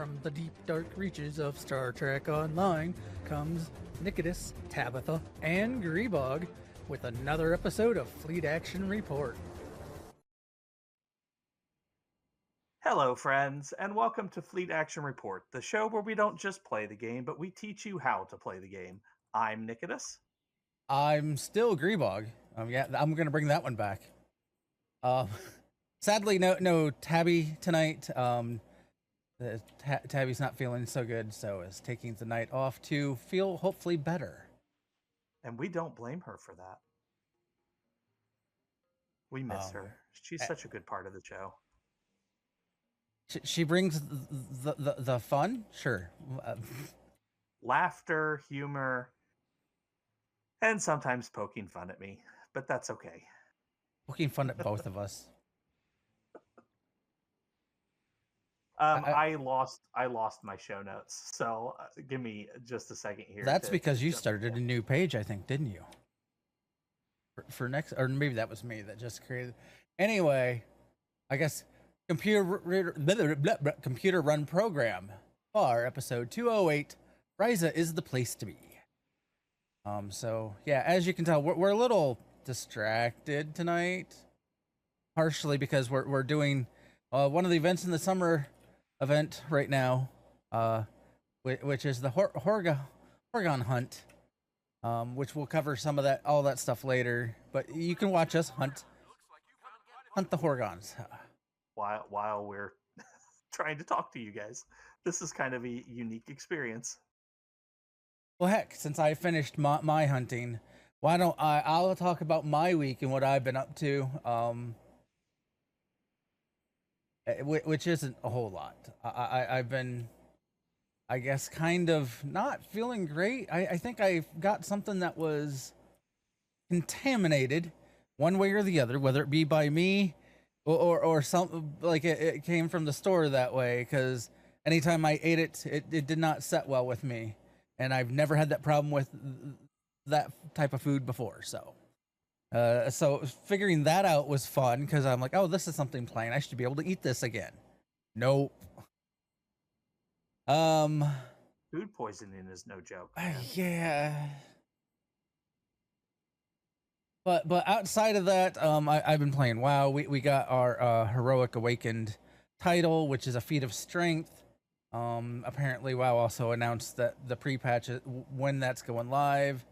From the deep dark reaches of Star Trek Online comes Nikodas, Tabitha, and Grebog with another episode of Fleet Action Report. Hello, friends, and welcome to Fleet Action Report, the show where we don't just play the game, but we teach you how to play the game. I'm Nikodas. I'm still Grebog. Yeah, I'm gonna bring that one back. Um, sadly, no Tabby tonight. Tabby's not feeling so good, so is taking the night off to feel hopefully better. And we don't blame her for that. We miss her. She's such a good part of the show. She brings the fun, sure. Laughter, humor, and sometimes poking fun at me, but that's okay. Poking fun at both of us. I lost my show notes, so give me just a second here. That's because you started a new page, I think, didn't you? For next, or maybe that was me that just created. Anyway, I guess computer run program bar episode 208. Risa is the place to be. So yeah, as you can tell, we're a little distracted tonight, partially because we're doing one of the events in the summer event right now, which is the Horgon hunt, which we'll cover some of all that stuff later. But you can watch us hunt the Horgons while we're trying to talk to you guys. This is kind of a unique experience. Well, heck, since I finished my hunting, why don't I'll talk about my week and what I've been up to. Which isn't a whole lot. I've been, I guess, kind of not feeling great. I think I got something that was contaminated one way or the other, whether it be by me or some, like it came from the store that way, because anytime I ate it, it did not set well with me. And I've never had that problem with that type of food before. So figuring that out was fun, because I'm like, oh, this is something plain. I should be able to eat this again. Nope. Food poisoning is no joke. Yeah. But outside of that, I've been playing WoW. We got our Heroic Awakened title, which is a feat of strength. Apparently WoW also announced that the pre-patch, when that's going live.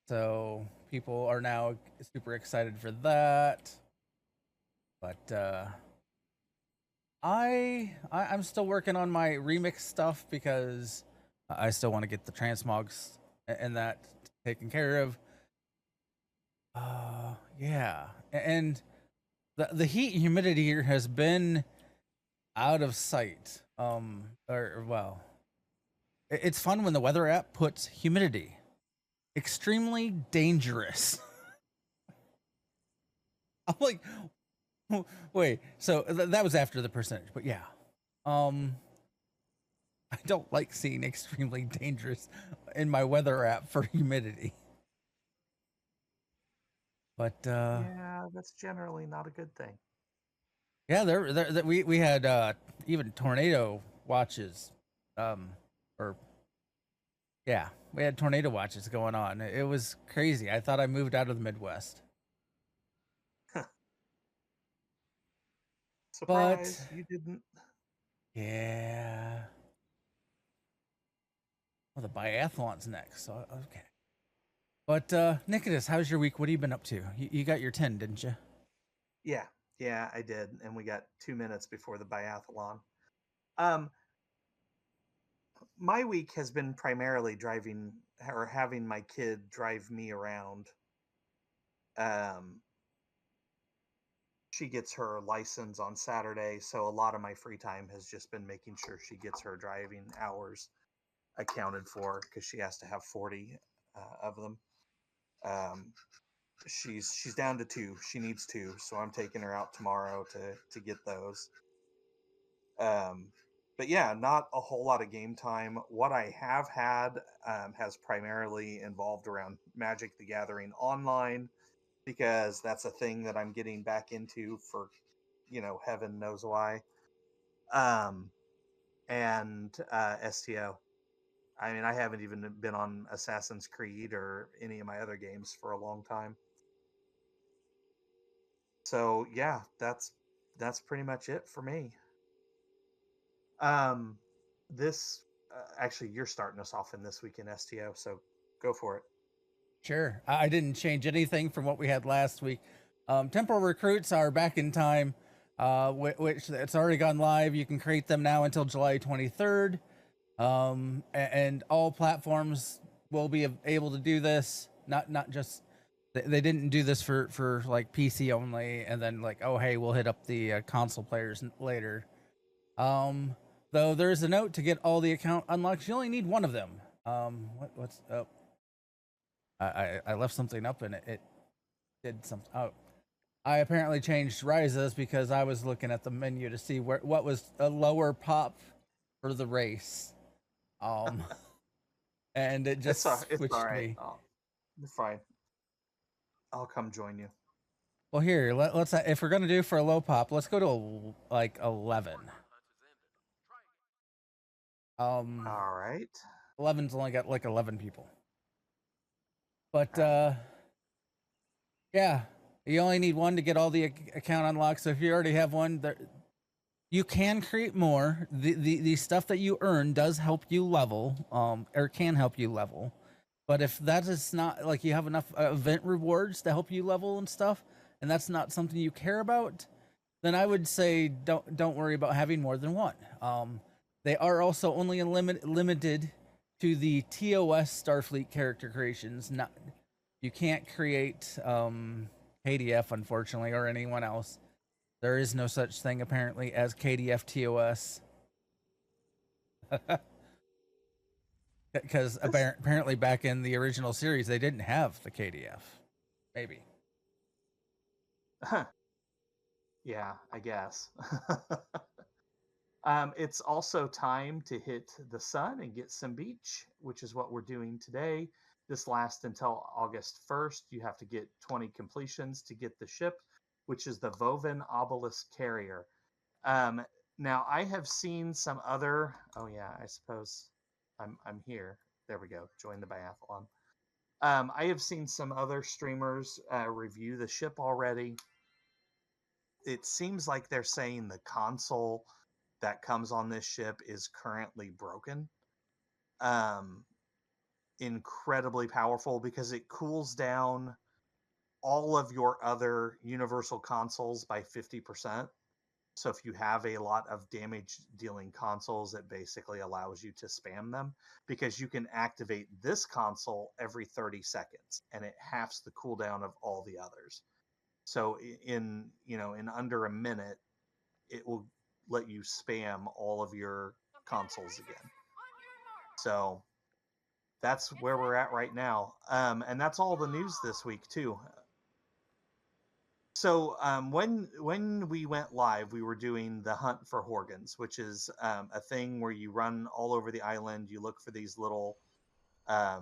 So people are now super excited for that. But I'm still working on my remix stuff, because I still want to get the transmogs and that taken care of. Yeah, and the heat and humidity here has been out of sight. It's fun when the weather app puts humidity. Extremely dangerous. I'm like, wait, so that was after the percentage, but yeah. I don't like seeing extremely dangerous in my weather app for humidity. But yeah, that's generally not a good thing. Yeah, we had even tornado watches, we had tornado watches going on. It was crazy. I thought I moved out of the Midwest. Surprise, you didn't. Yeah. Well, the biathlon's next, so okay. But Nikodas, how's your week? What have you been up to? You got your 10, didn't you? Yeah, I did, and we got 2 minutes before the biathlon. My week has been primarily driving, or having my kid drive me around. She gets her license on Saturday, so a lot of my free time has just been making sure she gets her driving hours accounted for, because she has to have 40 of them. She's down to 2. She needs 2, so I'm taking her out tomorrow to get those. But yeah, not a whole lot of game time. What I have had has primarily involved around Magic the Gathering Online, because that's a thing that I'm getting back into for, heaven knows why. and STO. I mean, I haven't even been on Assassin's Creed or any of my other games for a long time. So yeah, that's pretty much it for me. This actually, you're starting us off in this week in STO, so go for it. Sure. I didn't change anything from what we had last week. Temporal Recruits are back in time, which it's already gone live. You can create them now until July 23rd. And all platforms will be able to do this. Not just they didn't do this for like PC only, and then like, oh hey, we'll hit up the console players later. Though there's a note to get all the account unlocks. You only need one of them. What's oh, I left something up and it did something. Oh, I apparently changed Risa's because I was looking at the menu to see what was a lower pop for the race. And it just switched all right. me. Oh, it's fine. I'll come join you. Well, here let's if we're gonna do for a low pop, let's go to like 11. All right. 11's only got like 11 people. But yeah, you only need one to get all the account unlocked. So if you already have one, you can create more. The stuff that you earn does help you level, or can help you level. But if that is not like you have enough event rewards to help you level and stuff, and that's not something you care about, then I would say don't worry about having more than one. They are also only limited to the TOS Starfleet character creations. Not you can't create KDF, unfortunately, or anyone else. There is no such thing apparently as KDF TOS. Because apparently back in the original series they didn't have the KDF. Maybe. Huh. Yeah, I guess. It's also time to hit the sun and get some beach, which is what we're doing today. This lasts until August 1st. You have to get 20 completions to get the ship, which is the Vovin Obelisk Carrier. Now, I have seen some other... Oh, yeah, I suppose I'm here. There we go. Join the biathlon. I have seen some other streamers review the ship already. It seems like they're saying the console that comes on this ship is currently broken. Incredibly powerful because it cools down all of your other universal consoles by 50%. So if you have a lot of damage dealing consoles, it basically allows you to spam them because you can activate this console every 30 seconds and it halves the cooldown of all the others. So in under a minute, it will let you spam all of your consoles again. So that's where we're at right now. And that's all the news this week too. So when we went live, we were doing the hunt for Horgans, which is a thing where you run all over the island. You look for these little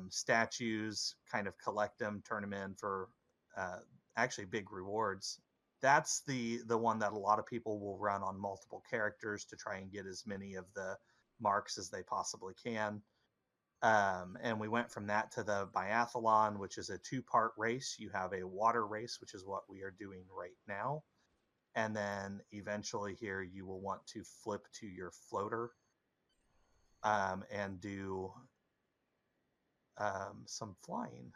statues, kind of collect them, turn them in for actually big rewards. That's the one that a lot of people will run on multiple characters to try and get as many of the marks as they possibly can. And we went from that to the biathlon, which is a 2-part race. You have a water race, which is what we are doing right now. And then eventually here you will want to flip to your floater and do some flying.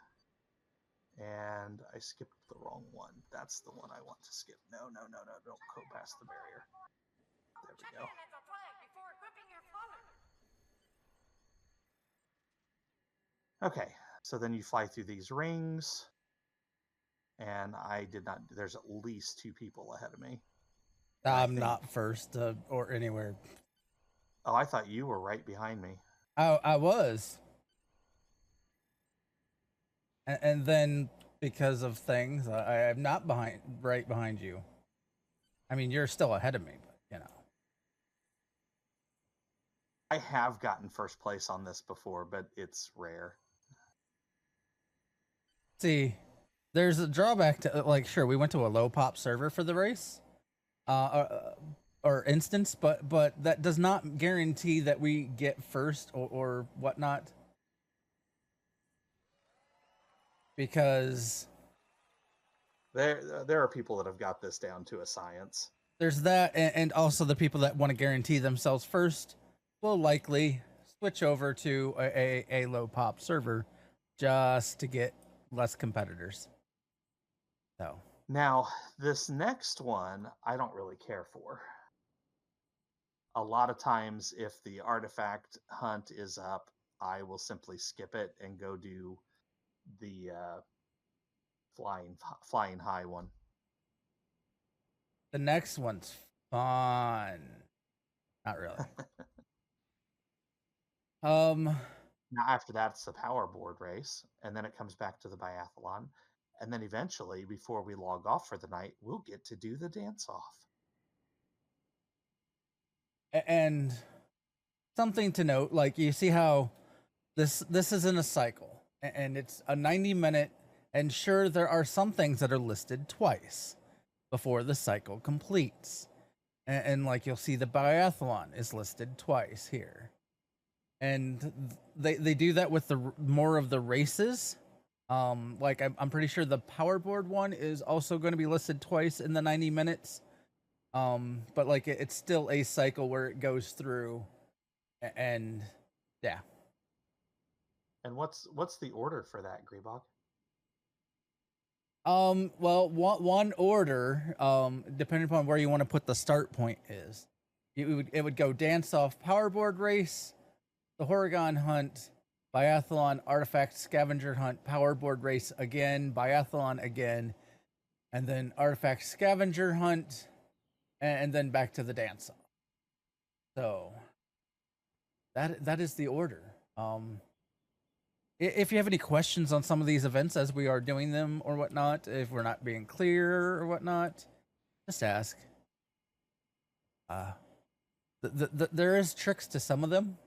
And I skipped the wrong one. That's the one I want to skip. No, don't go past the barrier. There we go. Okay, so then you fly through these rings. And I did not. There's at least 2 people ahead of me. I'm not first or anywhere. Oh, I thought you were right behind me. I was. And then because of things, I am not right behind you. I mean, you're still ahead of me, but you know. I have gotten first place on this before, but it's rare. See, there's a drawback to like, sure, we went to a low pop server for the race. or instance, but that does not guarantee that we get first or whatnot, because There are people that have got this down to a science. there's that, and also the people that want to guarantee themselves first will likely switch over to a low pop server just to get less competitors. So Now, this next one, I don't really care for. A lot of times, if the artifact hunt is up, I will simply skip it and go do the flying high one. the next one's fun. Not really. Now, after that, it's the Powerboard Race, and then it comes back to the biathlon. And then eventually, before we log off for the night, we'll get to do the dance off. And something to note, like you see how this is in a cycle, and it's a 90-minute, and sure, there are some things that are listed twice before the cycle completes, and like you'll see the biathlon is listed twice here, and they do that with the more of the races. Like I'm pretty sure the powerboard one is also going to be listed twice in the 90 minutes. But like it's still a cycle where it goes through, and yeah. And what's the order for that, Grebog? Well, one order, depending upon where you want to put the start point is, it would go dance off, powerboard race, the Horrigan hunt, biathlon, artifact scavenger hunt, powerboard race again, biathlon again, and then artifact scavenger hunt, and then back to the dance off. So that is the order. If you have any questions on some of these events as we are doing them or whatnot, if we're not being clear or whatnot, just ask. There is tricks to some of them.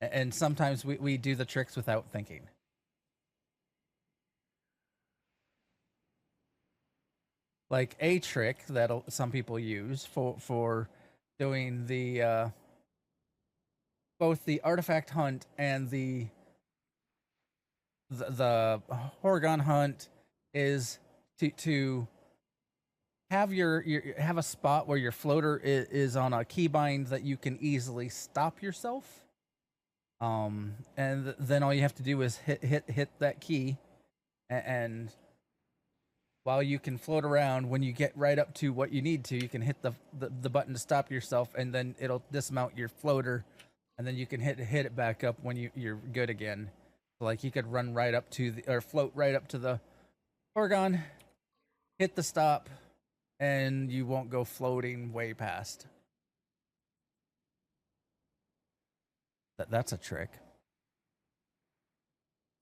And sometimes we do the tricks without thinking. Like a trick that some people use for doing the both the artifact hunt and the Horrigan hunt is to have your have a spot where your floater is on a keybind that you can easily stop yourself. And then all you have to do is hit that key, and while you can float around, when you get right up to what you need to, you can hit the button to stop yourself, and then it'll dismount your floater, and then you can hit it back up when you're good again. So like you could run right up to or float right up to the Horrigan, hit the stop, and you won't go floating way past. That's a trick.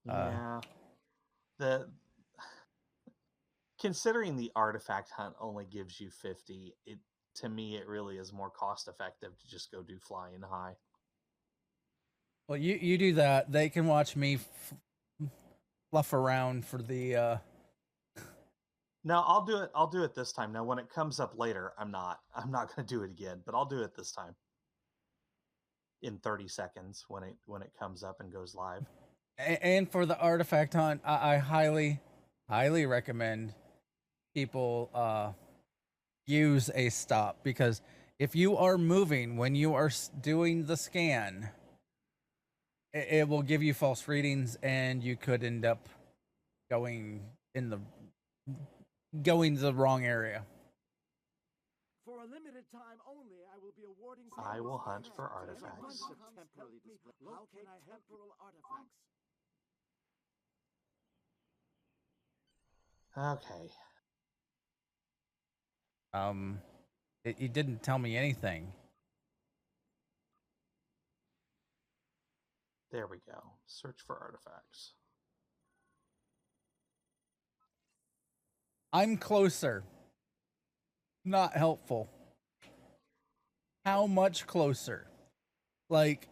Yeah. Considering the artifact hunt only gives you 50, to me it really is more cost effective to just go do flying high. Well, you do that. They can watch me fluff around for the. No, I'll do it this time. Now, when it comes up later, I'm not going to do it again, but I'll do it this time. In 30 seconds when it comes up and goes live. And for the artifact hunt, I highly recommend people use a stop, because if you are moving when you are doing the scan, it will give you false readings, and you could end up going the wrong area. For a limited time only, I will be awarding. I will hunt for artifacts. How can I help temporal artifacts? Okay. It didn't tell me anything. There we go. Search for artifacts. I'm closer. Not helpful. How much closer? Like,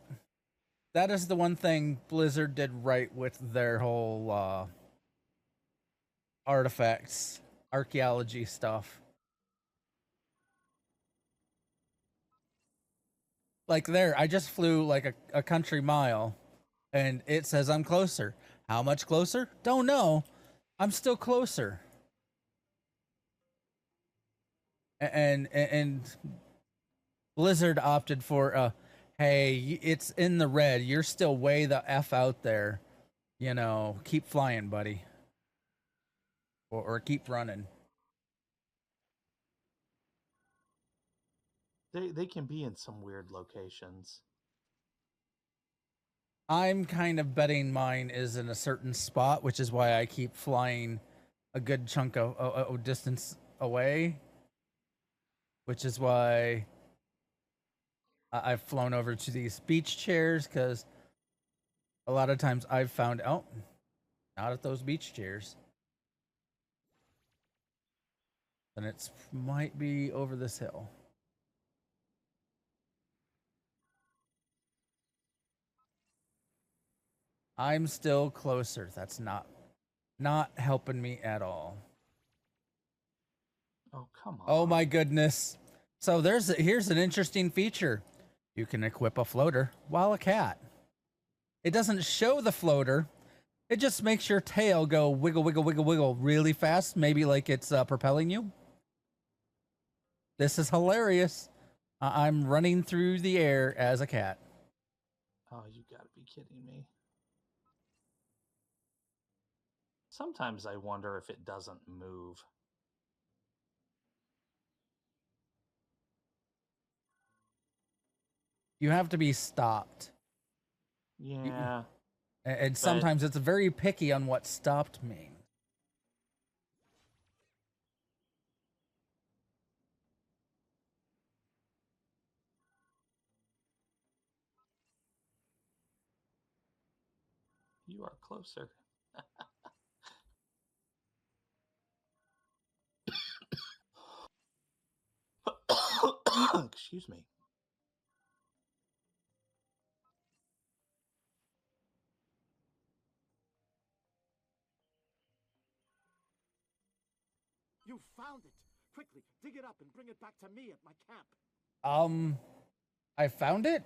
that is the one thing Blizzard did right with their whole artifacts, archaeology stuff. Like there, I just flew like a country mile, and it says I'm closer. How much closer? Don't know. I'm still closer. And Blizzard opted for hey, it's in the red. You're still way the f out there. You know, keep flying, buddy, or keep running. They can be in some weird locations. I'm kind of betting mine is in a certain spot, which is why I keep flying a good chunk of distance away. Which is why I've flown over to these beach chairs, because a lot of times I've found, oh, not at those beach chairs. Then it might be over this hill. I'm still closer. That's not helping me at all. Oh, come on. Oh my goodness. So here's an interesting feature. You can equip a floater while a cat. It doesn't show the floater. It just makes your tail go wiggle, wiggle, wiggle, wiggle really fast. Maybe like it's propelling you. This is hilarious. I'm running through the air as a cat. Oh, you gotta be kidding me. Sometimes I wonder if it doesn't move. You have to be stopped. Yeah. And sometimes it's very picky on what stopped means. You are closer. Excuse me. You found it. Quickly, dig it up and bring it back to me at my camp. I found it?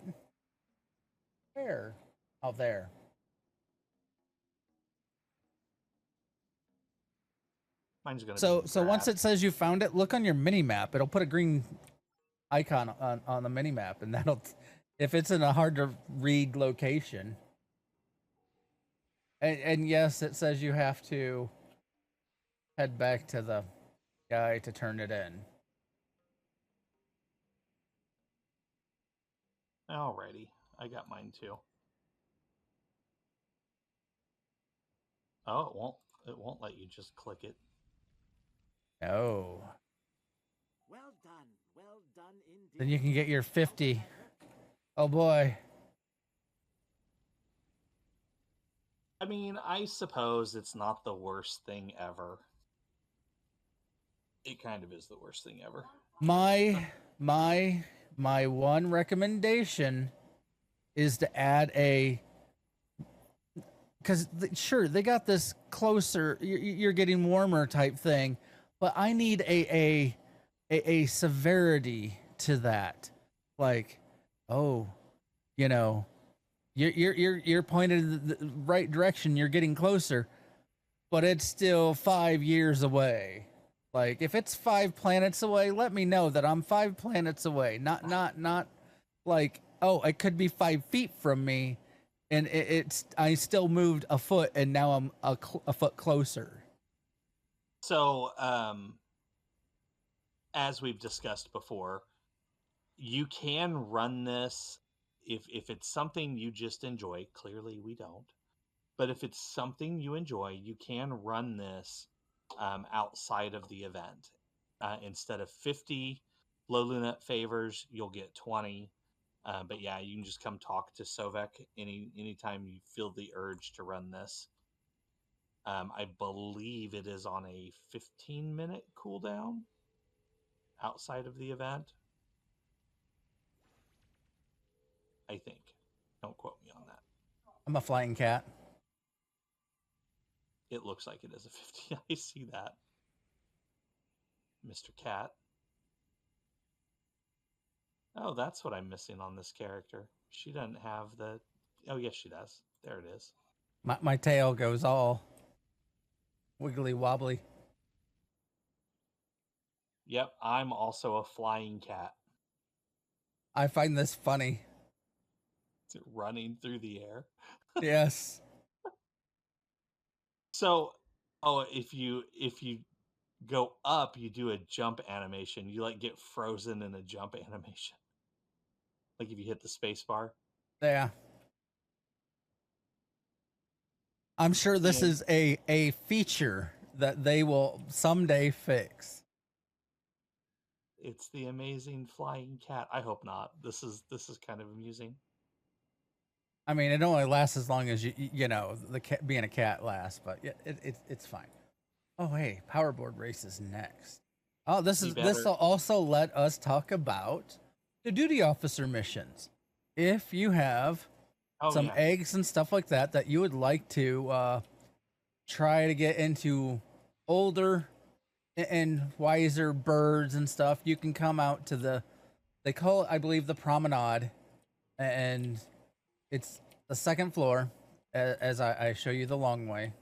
Where? Oh, there. Mine's gonna So be once grass. it says you found it, look on your mini map. It'll put a green icon on the mini map, and that'll, if it's in a hard to read location. And yes, it says you have to head back to the guy to turn it in. Alrighty, I got mine too. Oh, it won't let you just click it. No. Well done indeed. Then you can get your 50. Oh boy. I mean, I suppose it's not the worst thing ever. It kind of is the worst thing ever. My one recommendation is to add because sure, they got this closer, you're getting warmer type thing, but I need a severity to that. Like, oh, you know, you're pointed in the right direction, you're getting closer, but it's still 5 years away. Like, if it's 5 planets away, let me know that I'm 5 planets away. Not like, oh, it could be 5 feet from me, and I still moved a foot, and now I'm a foot closer. So, as we've discussed before, you can run this if it's something you just enjoy. Clearly, we don't. But if it's something you enjoy, you can run this outside of the event. Instead of 50 low lunet favors, you'll get 20. But yeah, you can just come talk to Sovek anytime you feel the urge to run this. I believe it is on a 15-minute cooldown outside of the event. I think. Don't quote me on that. I'm a flying cat. It looks like it is a 50. I see that. Mr. Cat. Oh, that's what I'm missing on this character. She doesn't have the... Oh, yes, she does. There it is. My tail goes all wiggly wobbly. Yep, I'm also a flying cat. I find this funny. It's running through the air. Yes. So, if you go up, you do a jump animation. You like get frozen in a jump animation. Like if you hit the space bar. Yeah. I'm sure this is a feature that they will someday fix. It's the amazing flying cat. I hope not. This is kind of amusing. I mean, it only lasts as long as you know the cat, being a cat lasts, but it's fine. Oh hey, Powerboard Race is next. Oh, this will also let us talk about the duty officer missions. If you have some eggs and stuff like that you would like to try to get into older and wiser birds and stuff, you can come out to they call it, I believe, the Promenade, and it's the second floor as I show you the long way,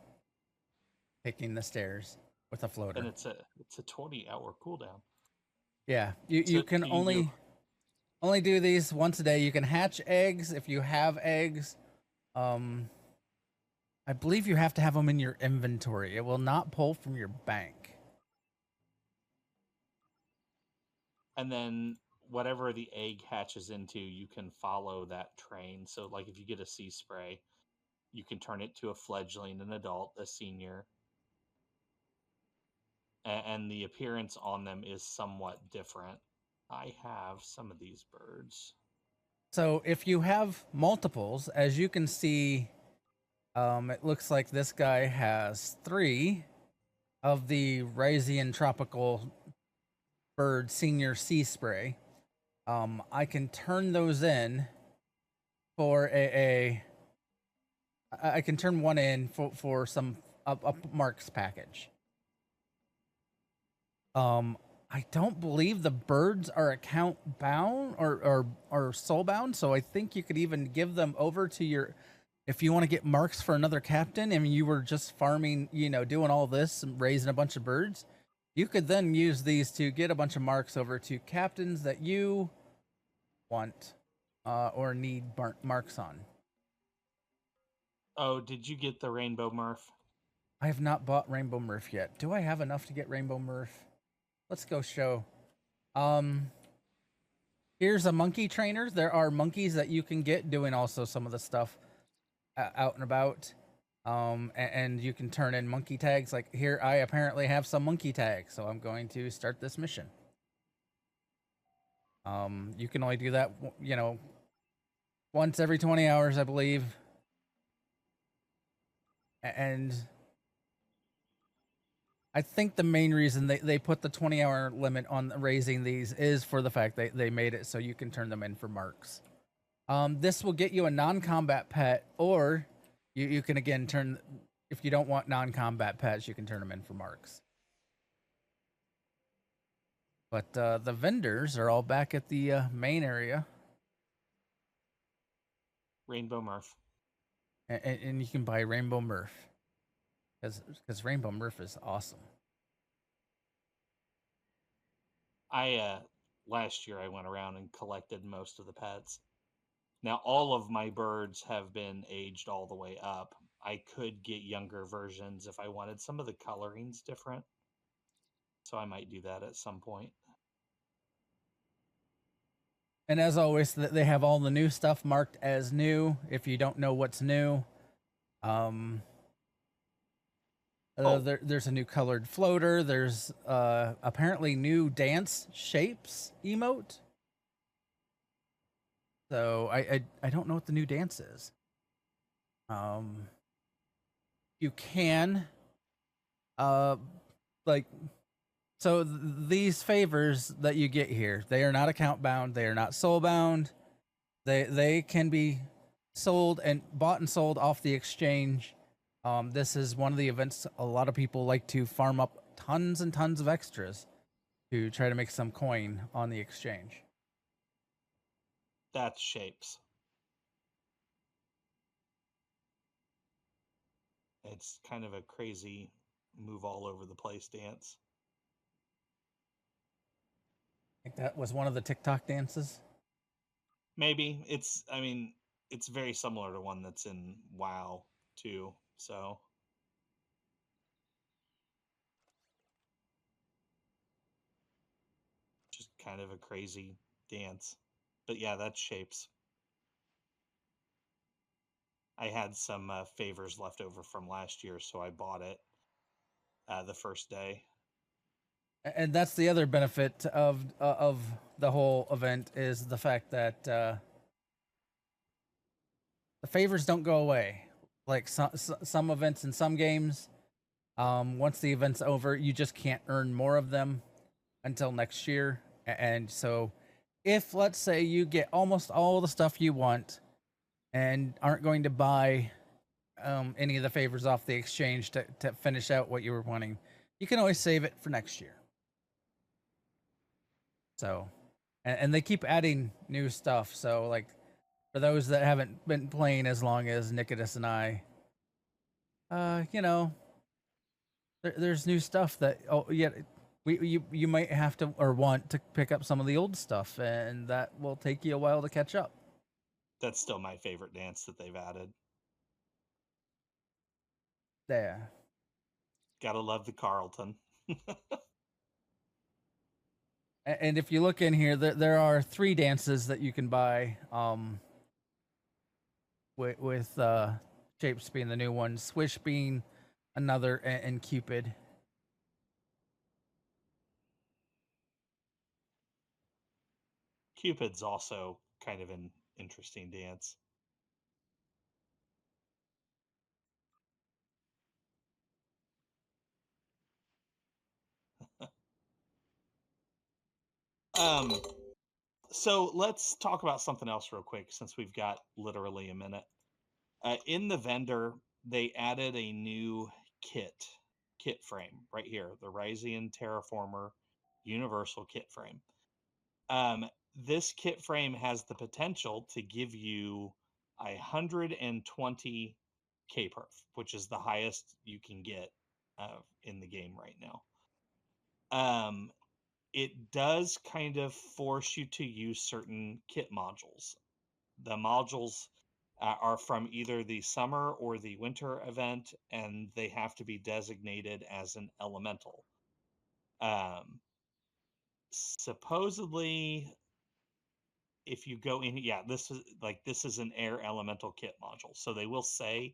taking the stairs with a floater. And it's a 20-hour cooldown. Yeah, you can only do these once a day. You can hatch eggs if you have eggs. I believe you have to have them in your inventory. It will not pull from your bank. And then whatever the egg hatches into, you can follow that train. So like if you get a sea spray, you can turn it to a fledgling, an adult, a senior. And the appearance on them is somewhat different. I have some of these birds. So if you have multiples, as you can see, it looks like this guy has 3 of the Risian tropical bird senior sea spray. I can turn those in for I can turn one in for some a marks package. I don't believe the birds are account bound or soul bound, so I think you could even give them over to your, if you want to get marks for another captain and you were just farming, doing all this and raising a bunch of birds, you could then use these to get a bunch of marks over to captains that you want or need marks on. Oh, did you get the Rainbow Murph? I have not bought Rainbow Murph yet. Do I have enough to get Rainbow Murph? Let's go show. Here's a monkey trainer. There are monkeys that you can get doing also some of the stuff out and about. And you can turn in monkey tags. Like here, I apparently have some monkey tags, so I'm going to start this mission. You can only do that, once every 20 hours, I believe. And I think the main reason they put the 20-hour limit on raising these is for the fact they made it so you can turn them in for marks. This will get you a non-combat pet, or you can again turn, if you don't want non-combat pets, you can turn them in for marks. But the vendors are all back at the main area. Rainbow Murph. And you can buy Rainbow Murph. Because Rainbow Murph is awesome. Last year I went around and collected most of the pets. Now all of my birds have been aged all the way up. I could get younger versions if I wanted some of the colorings different. So I might do that at some point. And as always, they have all the new stuff marked as new if you don't know what's new. There's a new colored floater. There's apparently new dance shapes emote. So I don't know what the new dance is. You can so these favors that you get here, they are not account bound, they are not soul bound. They can be sold and bought and sold off the exchange. This is one of the events a lot of people like to farm up tons and tons of extras to try to make some coin on the exchange. That's shapes. It's kind of a crazy move all over the place dance. I think that was one of the TikTok dances. Maybe. I mean, it's very similar to one that's in WoW too. So just kind of a crazy dance. But yeah, that's shapes. I had some favors left over from last year, so I bought it the first day. And that's the other benefit of the whole event is the fact that the favors don't go away. Like some events in some games, once the event's over, you just can't earn more of them until next year. And so, if let's say you get almost all the stuff you want and aren't going to buy any of the favors off the exchange to finish out what you were wanting, you can always save it for next year. So, and they keep adding new stuff. So, like, for those that haven't been playing as long as Nikodas and I, you know, there's new stuff that you might have to or want to pick up some of the old stuff, and that will take you a while to catch up. That's still my favorite dance that they've added. There. Gotta love the Carlton. And if you look in here, there are 3 dances that you can buy. With Shapes being the new one, Swish being another, and Cupid. Cupid's also kind of an interesting dance. So let's talk about something else real quick since we've got literally a minute. In the vendor, they added a new kit frame right here, the Rysian Terraformer Universal Kit Frame. This kit frame has the potential to give you 120 K-perf, which is the highest you can get in the game right now. It does kind of force you to use certain kit modules. The modules are from either the summer or the winter event, and they have to be designated as an elemental. Supposedly, if you go in, yeah, this is an air elemental kit module, so they will say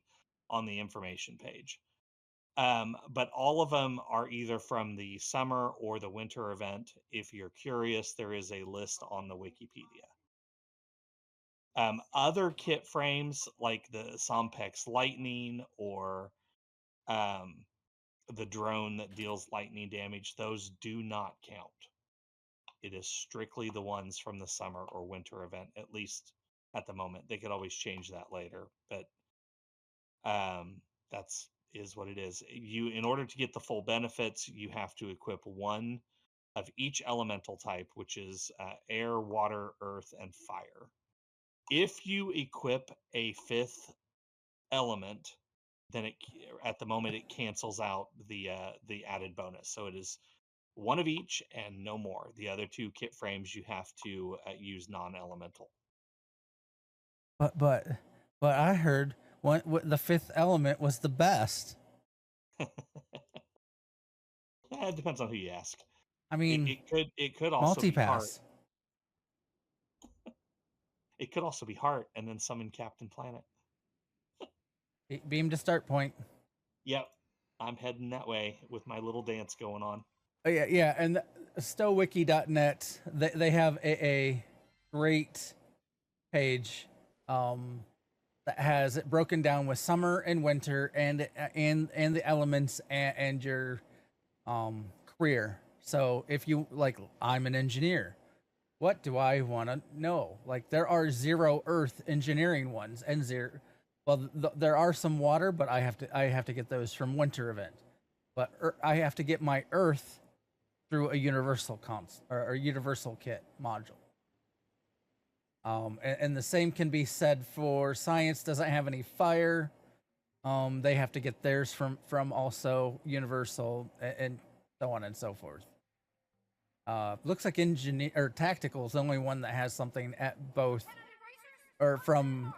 on the information page. But all of them are either from the summer or the winter event. If you're curious, there is a list on the Wikipedia. Other kit frames like the Sompex Lightning or the drone that deals lightning damage, those do not count. It is strictly the ones from the summer or winter event, at least at the moment. They could always change that later, but that's is what it is. In order to get the full benefits, you have to equip one of each elemental type, which is air, water, earth, and fire. If you equip a 5th element, then at the moment it cancels out the added bonus. So it is one of each and no more. The other 2 kit frames you have to use non-elemental. But I heard the 5th element was the best. It depends on who you ask. I mean, it could also be heart. multipass. It could also be heart, and then summon Captain Planet. Beam to start point. Yep, I'm heading that way with my little dance going on. Oh, yeah, and stowwiki.net, they have a great page that has it broken down with summer and winter and the elements and your career. So if you like, I'm an engineer. What do I want to know? Like, there are 0 earth engineering ones and 0. Well, there are some water, but I have to get those from winter event. But I have to get my earth through a universal or universal kit module. And the same can be said for science. Doesn't have any fire. They have to get theirs from also Universal and so on and so forth. Looks like engineer or tactical is the only one that has something at both, or from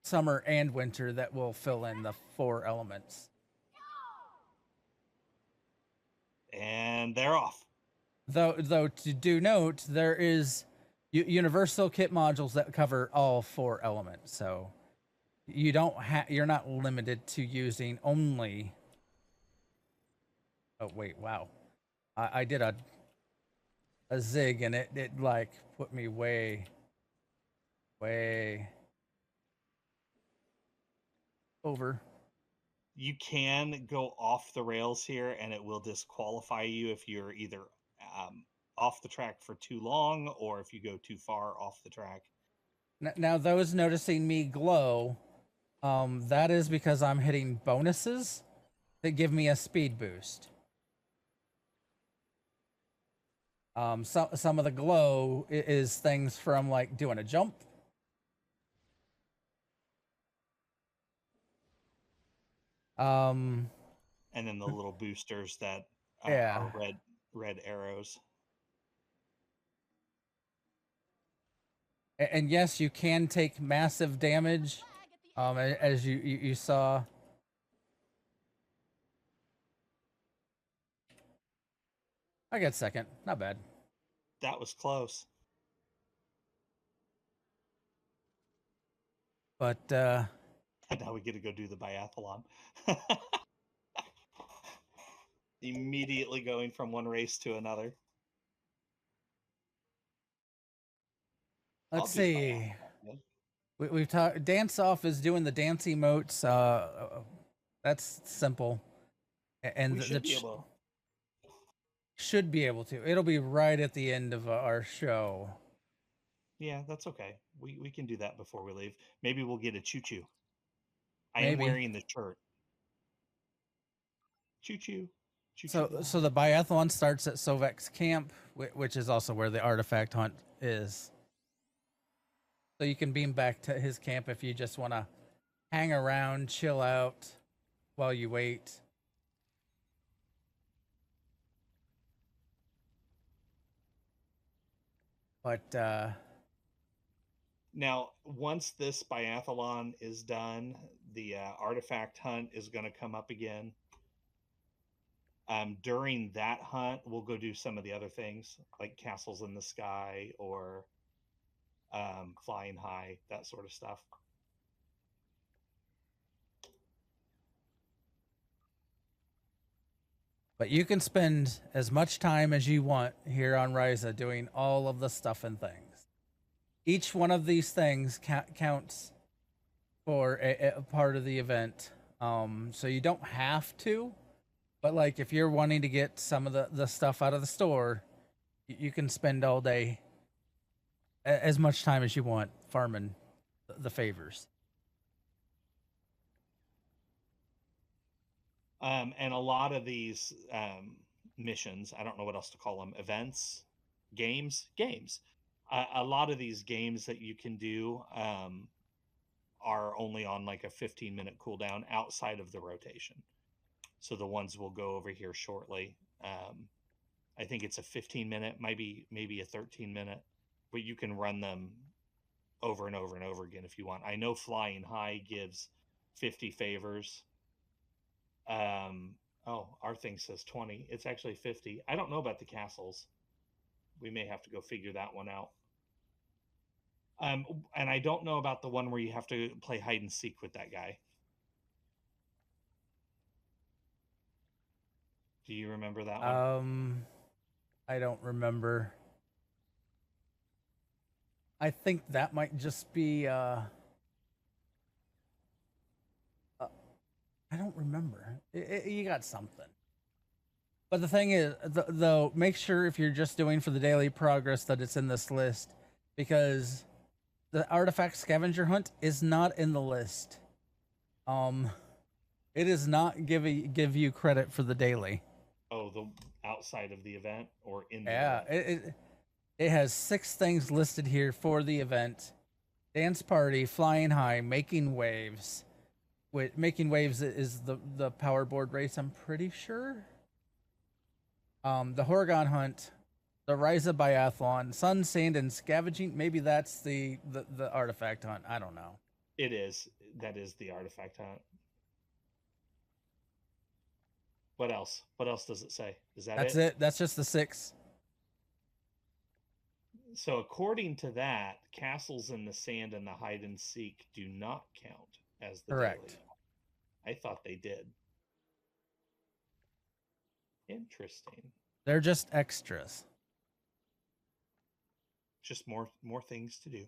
summer and winter that will fill in the 4 elements. And they're off. Though to do note, there is universal kit modules that cover all 4 elements, so you're not limited to using only. Oh wait, wow! I did a zig and it like put me way over. You can go off the rails here, and it will disqualify you if you're either off the track for too long or if you go too far off the track. Now, those noticing me glow, that is because I'm hitting bonuses that give me a speed boost. Some of the glow is things from like doing a jump. And then the little boosters that are red arrows. And yes, you can take massive damage, as you saw. I got second, not bad. That was close. But now we get to go do the biathlon. Immediately going from one race to another. Let's see. We've talked. Dance Off is doing the dance emotes. That's simple, and we should be able to. It'll be right at the end of our show. Yeah, that's okay. We can do that before we leave. Maybe we'll get a choo-choo. I am wearing the shirt. Choo-choo. So the biathlon starts at Sovek's camp, which is also where the artifact hunt is. So you can beam back to his camp if you just want to hang around, chill out while you wait. But now, once this biathlon is done, the artifact hunt is going to come up again. During that hunt, we'll go do some of the other things like castles in the sky or flying high, that sort of stuff. But you can spend as much time as you want here on Risa doing all of the stuff and things. Each one of these things counts for a part of the event. So you don't have to, but like if you're wanting to get some of the stuff out of the store, you can spend all day, as much time as you want, farming the favors. And a lot of these missions, I don't know what else to call them, events, games. A lot of these games that you can do are only on like a 15-minute cooldown outside of the rotation. So the ones we'll go over here shortly. I think it's a 15-minute, maybe a 13-minute, but you can run them over and over and over again if you want. I know Flying High gives 50 favors. Our thing says 20. It's actually 50. I don't know about the castles. We may have to go figure that one out. And I don't know about the one where you have to play hide and seek with that guy. Do you remember that one? I don't remember. I think that might just be I don't remember. You got something. But the thing is, though, make sure if you're just doing for the daily progress that it's in this list, because the artifact scavenger hunt is not in the list. It is not give you credit for the daily. Oh, the outside of the event or in the event? It has 6 things listed here for the event, Dance party, flying high, making waves. Wait, making waves is the Powerboard Race, I'm pretty sure. The Horgon hunt, the Risa biathlon, sun, sand, and scavenging. Maybe that's the artifact hunt. I don't know. It is. That is the artifact hunt. What else? What else does it say? Is that That's it? That's just the 6. So according to that, castles in the sand and the hide and seek do not count as the Correct. daily. I thought they did. Interesting. They're just extras. Just more things to do.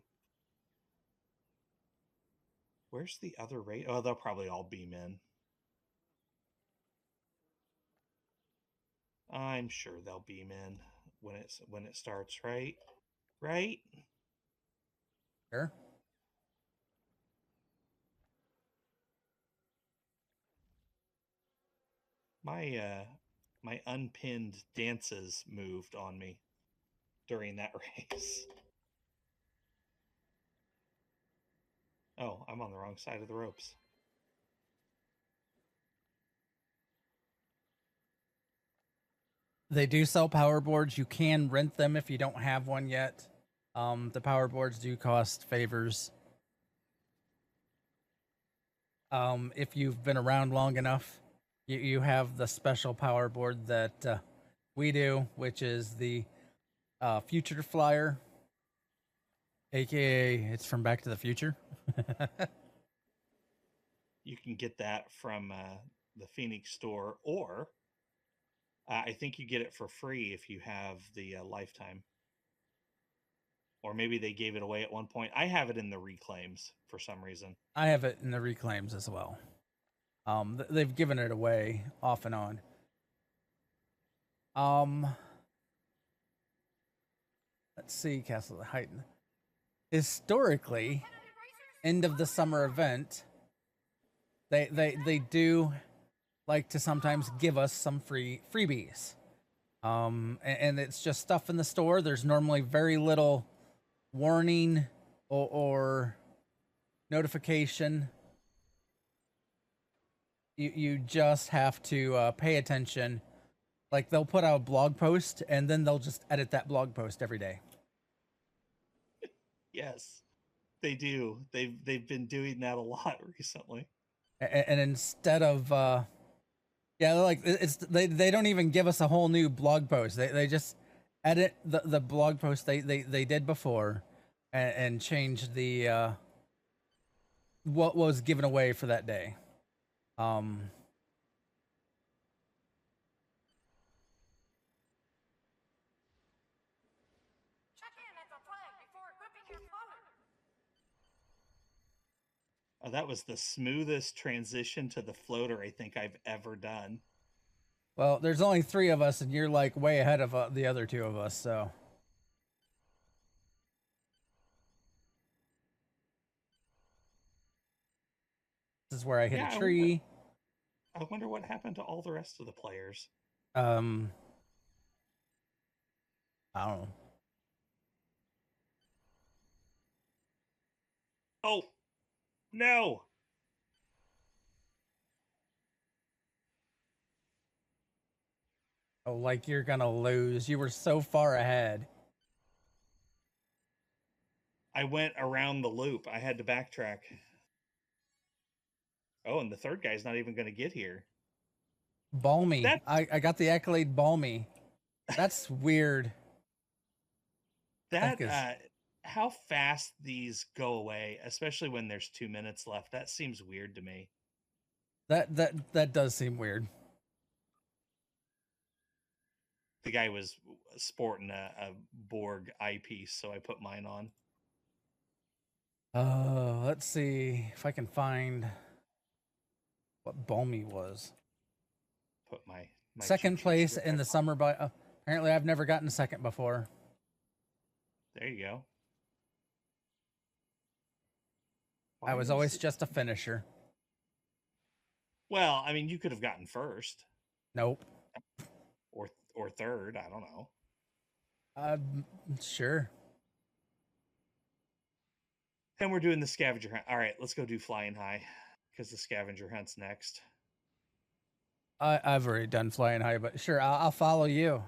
Where's the other race? Oh, they'll probably all beam in. I'm sure they'll beam in when it starts, right? Right? Sure. My unpinned dances moved on me during that race. Oh, I'm on the wrong side of the ropes. They do sell power boards. You can rent them if you don't have one yet. The power boards do cost favors. If you've been around long enough, you have the special power board that we do, which is the Future Flyer, aka it's from Back to the Future. You can get that from the Phoenix store, or I think you get it for free if you have the lifetime. Or maybe they gave it away at one point. I have it in the reclaims for some reason. I have it in the reclaims as well. They've given it away off and on. Let's see, Castle of Height. Historically, end of the summer event, they do like to sometimes give us some freebies. And it's just stuff in the store. There's normally very little warning or notification. You just have to pay attention. Like they'll put out a blog post and then they'll just edit that blog post every day. Yes, they do. They've been doing that a lot recently. And instead of yeah, like they don't even give us a whole new blog post. They just edit the blog post they did before and change the what was given away for that day. Oh, that was the smoothest transition to the floater I think I've ever done. Well, there's only 3 of us, and you're like way ahead of the other 2 of us. So this is where I hit a tree. I wonder what happened to all the rest of the players. I don't know. Oh, no. Oh, like you're gonna lose. You were so far ahead. I went around the loop. I had to backtrack. Oh, and the third guy's not even going to get here. Balmy. I got the accolade Balmy. That's weird. That how fast these go away, especially when there's 2 minutes left. That seems weird to me. That does seem weird. The guy was sporting a Borg eyepiece, so I put mine on. Let's see if I can find what Balmy was. Put my second place in the summer by apparently I've never gotten second before. There you go. I was always just a finisher. Well, I mean, you could have gotten first. Nope. Or third. I don't know. Sure. And we're doing the scavenger hunt. All right, let's go do flying high because the scavenger hunt's next. I've already done flying high, but sure, I'll follow you.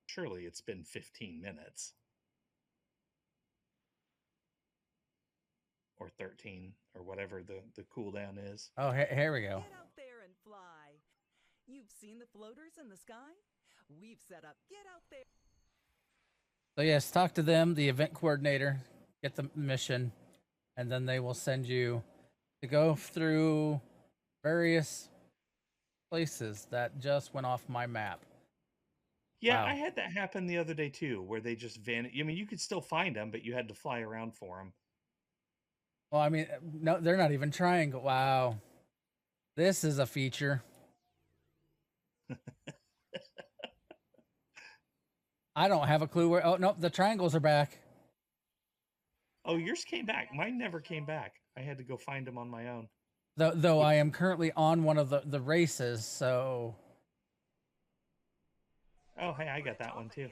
Surely it's been 15 minutes. Or 13, or whatever the cooldown is. Oh, here we go. Get out there and fly. You've seen the floaters in the sky? We've set up. Get out there. So yes, talk to them, the event coordinator, get the mission, and then they will send you to go through various places that just went off my map. Yeah, Wow. I had that happen the other day too, where they just vanished. I mean, you could still find them, but you had to fly around for them. Well, I mean, no, they're not even trying. Wow. This is a feature. I don't have a clue where. Oh, no, the triangles are back. Oh, yours came back. Mine never came back. I had to go find them on my own. Though I am currently on one of the races, so. Oh, hey, I got that one too.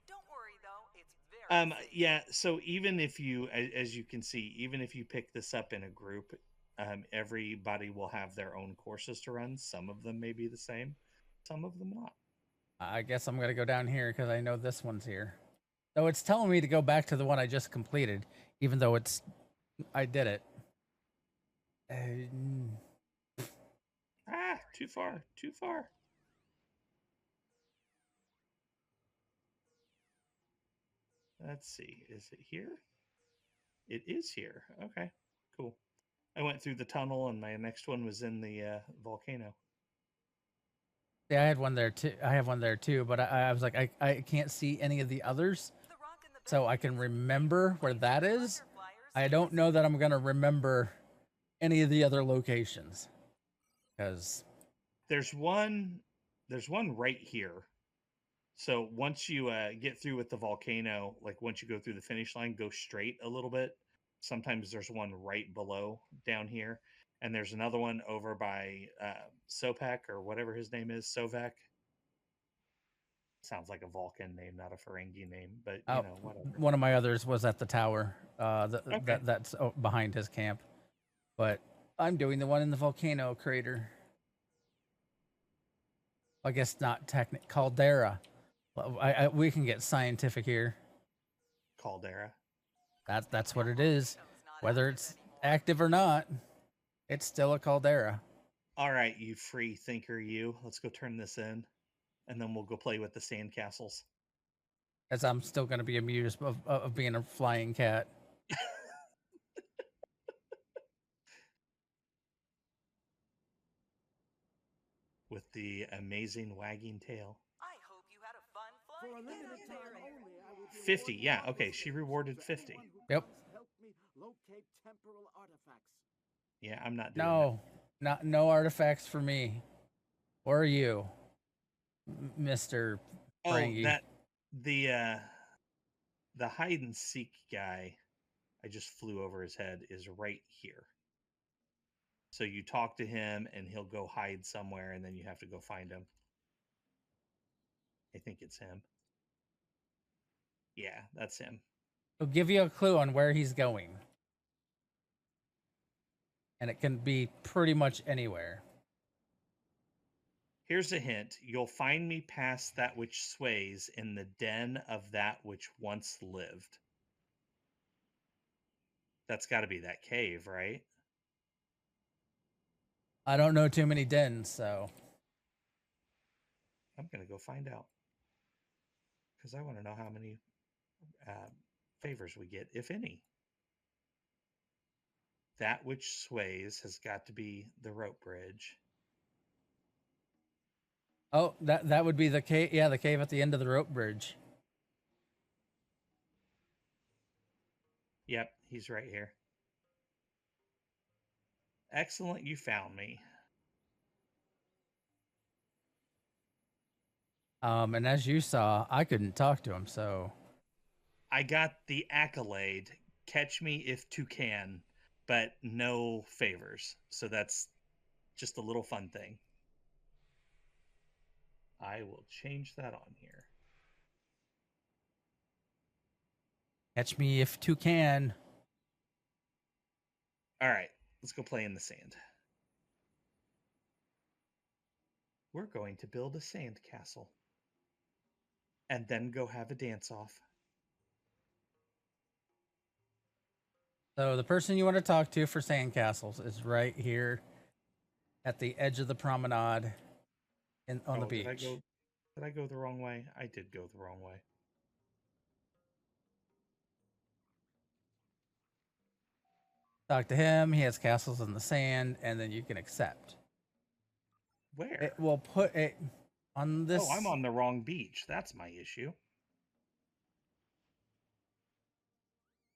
Don't worry though, it's very safe. Yeah, so even if you, as you can see, even if you pick this up in a group, everybody will have their own courses to run. Some of them may be the same, some of them not. I guess I'm going to go down here because I know this one's here. Though it's telling me to go back to the one I just completed, even though I did it. Too far, too far. Let's see, is it here? It is here. Okay, cool. I went through the tunnel and my next one was in the volcano. Yeah, I had one there too. I have one there too, but I was like, I can't see any of the others, so I can remember where that is. I don't know that I'm gonna remember any of the other locations, because there's one right here. So once you get through with the volcano, like once you go through the finish line, go straight a little bit. Sometimes there's one right below down here. And there's another one over by Sopek or whatever his name is, Sovek. Sounds like a Vulcan name, not a Ferengi name, but you know, whatever. One of my others was at the tower Okay. that's behind his camp. But I'm doing the one in the volcano crater. I guess not technical caldera. We can get scientific here. Caldera. That's what it is. Whether it's active or not, it's still a caldera. All right, you free thinker, you. Let's go turn this in, and then we'll go play with the sandcastles. As I'm still going to be amused of being a flying cat. With the amazing wagging tail. I hope you had a fun flight. For a limited time only, I will be 50, rewarding yeah, all okay, visitors she rewarded to 50. anyone who Yep. has helped me locate temporal artifacts. Yeah, I'm not doing that. No artifacts for me. Or you, Mr. Ferengi. That the hide and seek guy, I just flew over his head, is right here. So you talk to him and he'll go hide somewhere and then you have to go find him. I think it's him. Yeah, that's him. He'll give you a clue on where he's going. And it can be pretty much anywhere. Here's a hint. You'll find me past that which sways in the den of that which once lived. That's got to be that cave, right? I don't know too many dens, so. I'm going to go find out. Because I want to know how many favors we get, if any. That which sways has got to be the rope bridge. Oh, that would be the cave. Yeah, the cave at the end of the rope bridge. Yep, he's right here. Excellent, you found me. And as you saw, I couldn't talk to him, so. I got the accolade, catch me if you can, but no favors. So that's just a little fun thing. I will change that on here. Catch me if two can. All right, let's go play in the sand. We're going to build a sand castle. And then go have a dance off. So the person you want to talk to for sandcastles is right here at the edge of the promenade on the beach. Did I go the wrong way? I did go the wrong way. Talk to him. He has castles in the sand, and then you can accept. Where? It will put it on this. Oh, I'm on the wrong beach. That's my issue.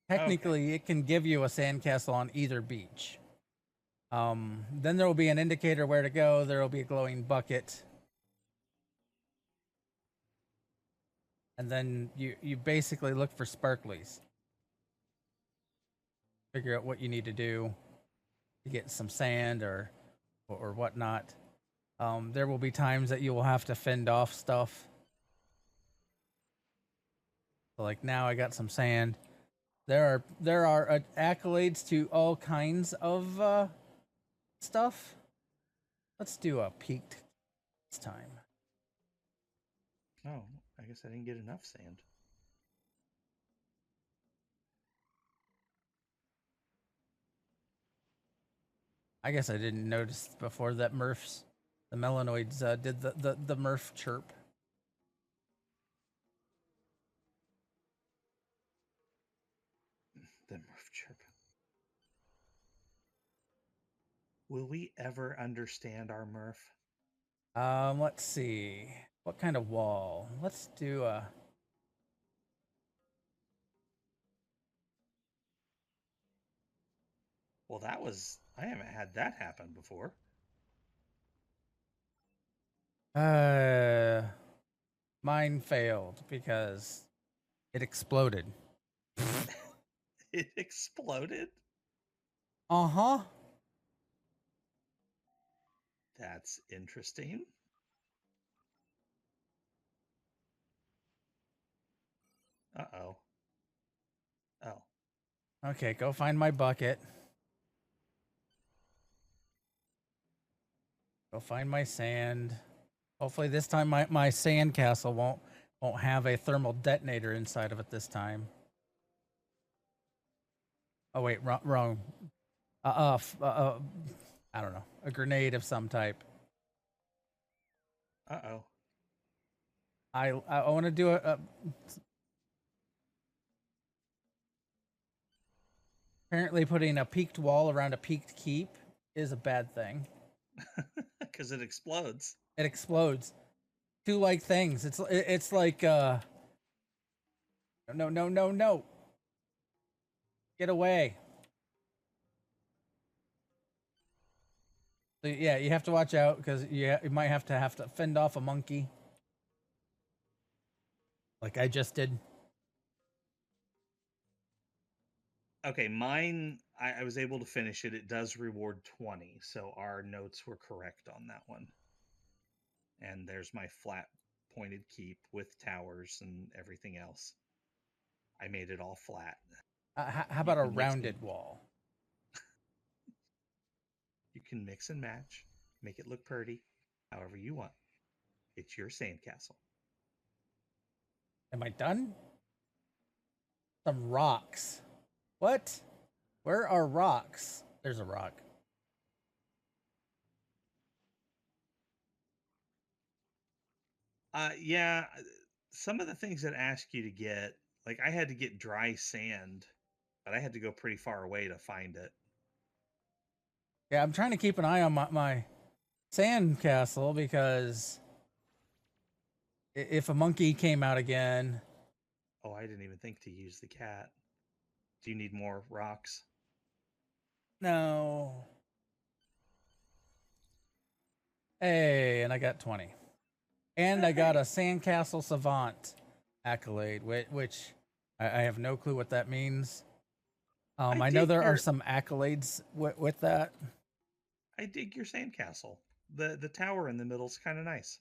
Technically, it can give you a sandcastle on either beach. Then there will be an indicator where to go. There will be a glowing bucket. And then you basically look for sparklies. Figure out what you need to do to get some sand or whatnot. There will be times that you will have to fend off stuff. So like now I got some sand. There are accolades to all kinds of stuff. Let's do a peaked this time. Oh, I guess I didn't get enough sand. I guess I didn't notice before that the melanoids did the Murph chirp. The Murph chirp. Will we ever understand our Murph? Let's see. What kind of wall? Let's do a... Well, I haven't had that happen before. Mine failed because it exploded. It exploded? Uh-huh. That's interesting. Uh-oh. Oh. Okay, go find my bucket. Go find my sand. Hopefully this time my sand castle won't have a thermal detonator inside of it this time. Oh wait, wrong. I don't know. A grenade of some type. Uh-oh. I want to do apparently putting a peaked wall around a peaked keep is a bad thing. Because it explodes. It explodes. Two like things. It's like no. Get away. So yeah, you have to watch out because you might have to fend off a monkey. Like I just did. Okay, mine, I was able to finish it. It does reward 20, so our notes were correct on that one. And there's my flat pointed keep with towers and everything else. I made it all flat. How about a rounded wall? You can mix and match, make it look pretty, however you want. It's your sandcastle. Am I done? Some rocks. What? Where are rocks? There's a rock. Yeah, some of the things that ask you to get, like I had to get dry sand, but I had to go pretty far away to find it. Yeah, I'm trying to keep an eye on my sand castle because if a monkey came out again... Oh, I didn't even think to use the cat. Do you need more rocks? No. Hey, and I got 20. And I got a Sandcastle Savant accolade, which I have no clue what that means. I know there are some accolades with that. I dig your sandcastle. The tower in the middle is kind of nice.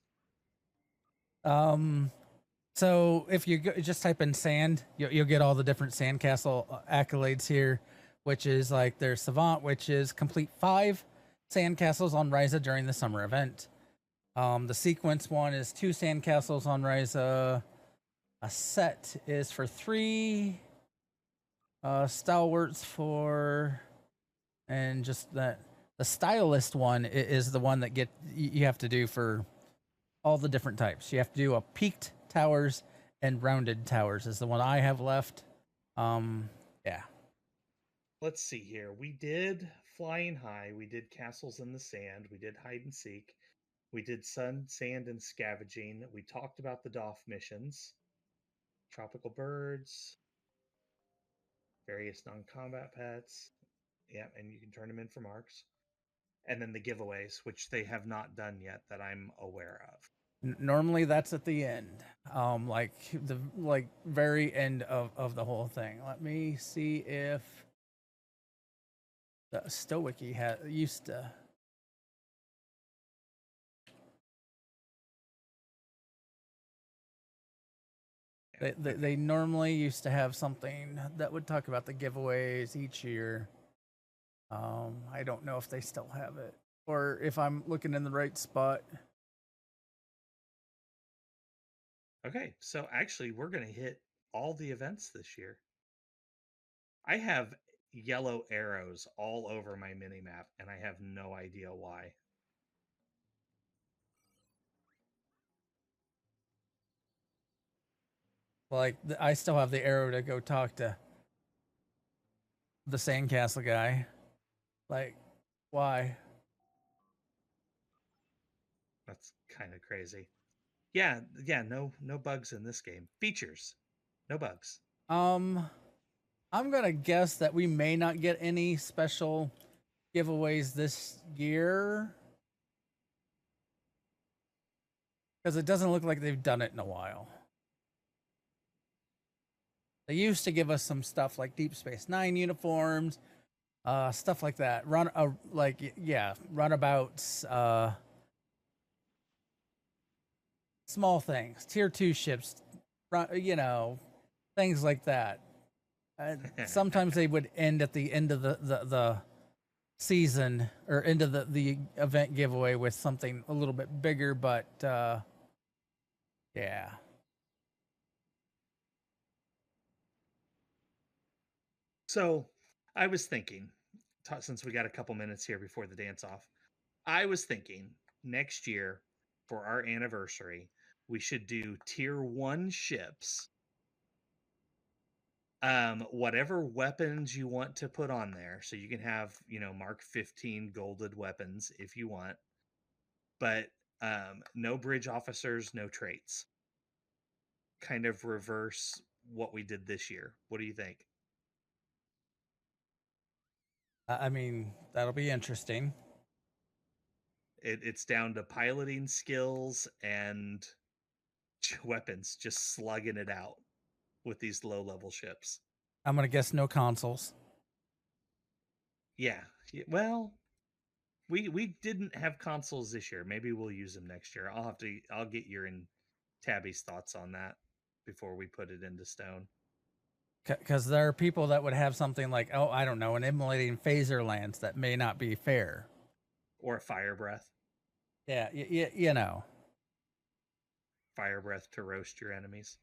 So if you just type in sand, you'll get all the different sandcastle accolades here, which is like there's Savant, which is complete 5 sandcastles on Risa during the summer event. The sequence one is 2 sandcastles on Risa. A set is for 3. Stalwarts for, and just that. The stylist one is the one that you have to do for all the different types. You have to do a peaked towers and rounded towers is the one I have left. Yeah. Let's see here. We did Flying High. We did Castles in the Sand. We did Hide and Seek. We did Sun, Sand, and Scavenging. We talked about the DOF missions. Tropical Birds. Various non-combat pets. Yeah, and you can turn them in for marks. And then the giveaways, which they have not done yet that I'm aware of. Normally that's at the end. Like the very end of the whole thing. Let me see if the Stowiki used to. They normally used to have something that would talk about the giveaways each year. I don't know if they still have it or if I'm looking in the right spot. Okay, so actually we're going to hit all the events this year. I have yellow arrows all over my mini map, and I have no idea why. Like I still have the arrow to go talk to the sandcastle guy. Like, why? That's kind of crazy. Yeah, no bugs in this game. Features, no bugs. I'm gonna guess that we may not get any special giveaways this year because it doesn't look like they've done it in a while. They used to give us some stuff like Deep Space Nine uniforms, stuff like that. Runabouts, small things, tier 2 ships, things like that. Sometimes they would end at the end of the season or end of the event giveaway with something a little bit bigger, but yeah. So I was thinking, since we got a couple minutes here before the dance off, I was thinking next year for our anniversary, we should do tier 1 ships. Whatever weapons you want to put on there. So you can have, Mark 15 golded weapons if you want, but no bridge officers, no traits. Kind of reverse what we did this year. What do you think? I mean, that'll be interesting. It's down to piloting skills and weapons, just slugging it out with these low-level ships. I'm gonna guess no consoles. Yeah. Well, we didn't have consoles this year. Maybe we'll use them next year. I'll get your and Tabby's thoughts on that before we put it into stone. Because there are people that would have something like, oh, I don't know, an immolating phaser lance that may not be fair. Or a fire breath. Yeah, Fire breath to roast your enemies.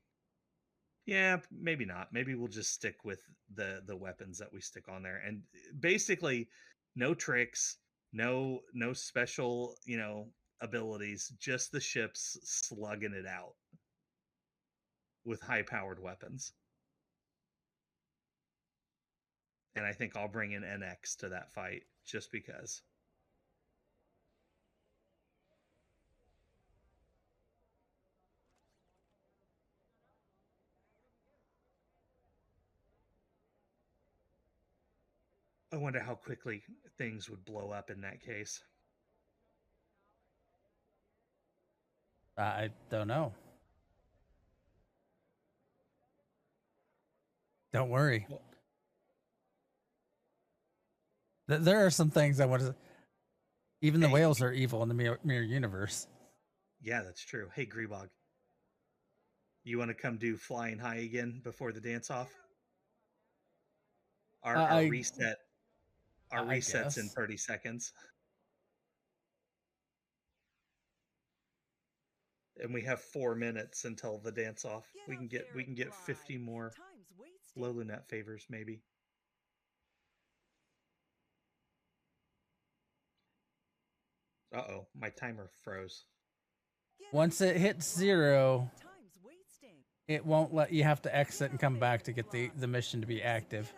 Yeah, maybe not. Maybe we'll just stick with the weapons that we stick on there. And basically, no tricks, no special, abilities, just the ships slugging it out with high-powered weapons. And I think I'll bring in NX to that fight just because. I wonder how quickly things would blow up in that case. I don't know. Don't worry. Well, there are some things I want to. Even the whales are evil in the mirror universe. Yeah, that's true. Hey, Grebog. You want to come do flying high again before the dance off? Our I reset. Our I resets in guess. 30 seconds. And we have 4 minutes until the dance off. We can get 50 more low lunet favors maybe. Uh-oh, my timer froze. Once it hits 0, it won't let you have to exit and come back to get the mission to be active.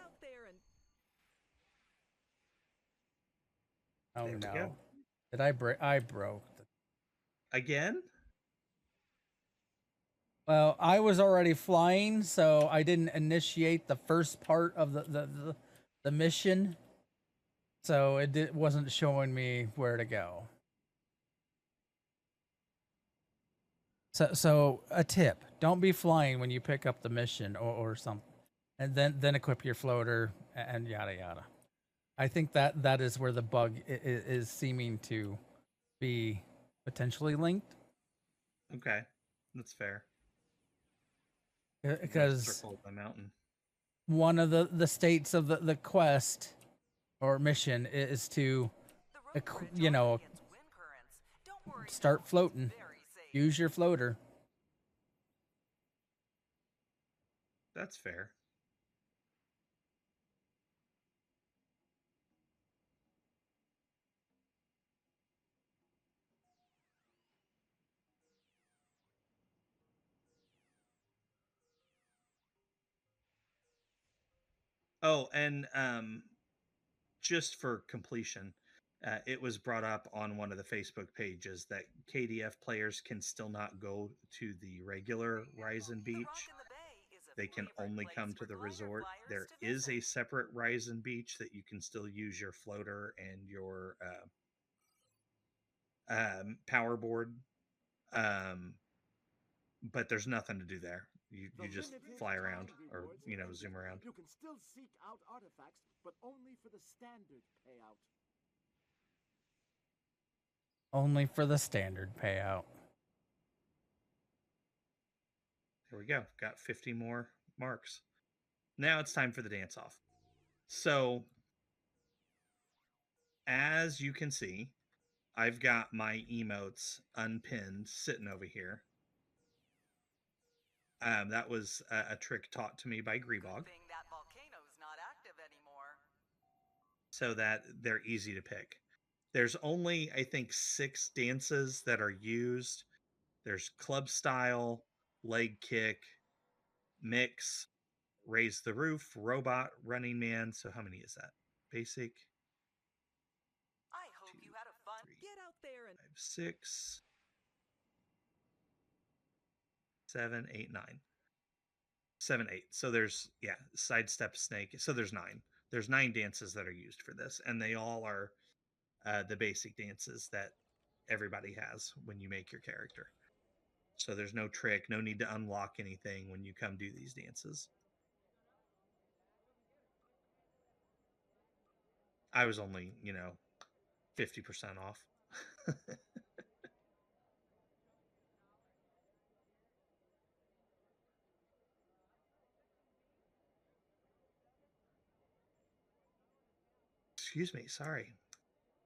Oh There we no. go. Did I break? I broke. Again? Well, I was already flying, so I didn't initiate the first part of the mission. So it wasn't showing me where to go. So a tip: don't be flying when you pick up the mission or something, and then equip your floater and yada yada. I think that is where the bug is seeming to be potentially linked. Okay, that's fair. Because circle the mountain. One of the states of the quest or mission is to, you know, start floating. Use your floater. That's fair. Oh, and just for completion, it was brought up on one of the Facebook pages that KDF players can still not go to the regular Ryzen Beach. They can only come to the resort. There is a separate Ryzen Beach that you can still use your floater and your Powerboard, but there's nothing to do there. You just fly around or zoom around. You can still seek out artifacts, but only for the standard payout. Only for the standard payout. There we go. Got 50 more marks. Now it's time for the dance off. So, as you can see, I've got my emotes unpinned sitting over here. That was a trick taught to me by Grebog. That volcano's not active anymore. So that they're easy to pick. There's only, I think, 6 dances that are used. There's club style, leg kick, mix, raise the roof, robot, running man. So how many is that? Basic. I hope you had a fun. Get out there and 5, 6, 7, 8, 9. 7, 8. So there's sidestep snake. So there's 9. There's 9 dances that are used for this, and they all are the basic dances that everybody has when you make your character. So there's no trick, no need to unlock anything when you come do these dances. I was only, 50% off. Excuse me, sorry.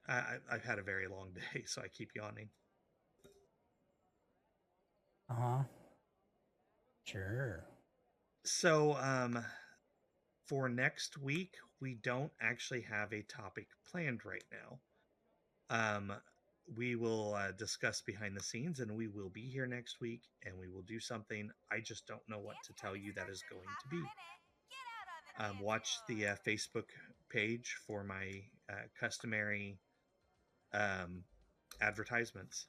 I've had a very long day, so I keep yawning. Sure. So, for next week, we don't actually have a topic planned right now. We will discuss behind the scenes, and we will be here next week, and we will do something. I just don't know what to tell you that is going to be. Watch the Facebook page for my customary advertisements,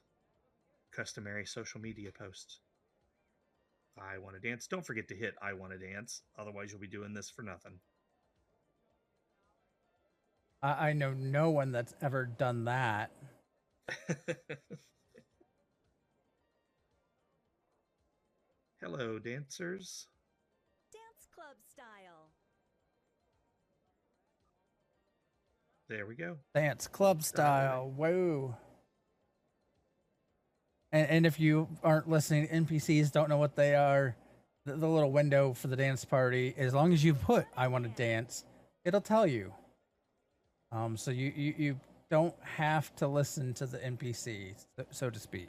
customary social media posts. I want to dance. Don't forget to hit I want to dance. Otherwise, you'll be doing this for nothing. I know no one that's ever done that. Hello, dancers. dance club style. There we go. Dance club style. Whoa. And if you aren't listening, NPCs don't know what they are. the little window for the dance party. As long as you put "I want to dance," it'll tell you. So you don't have to listen to the NPC, so to speak.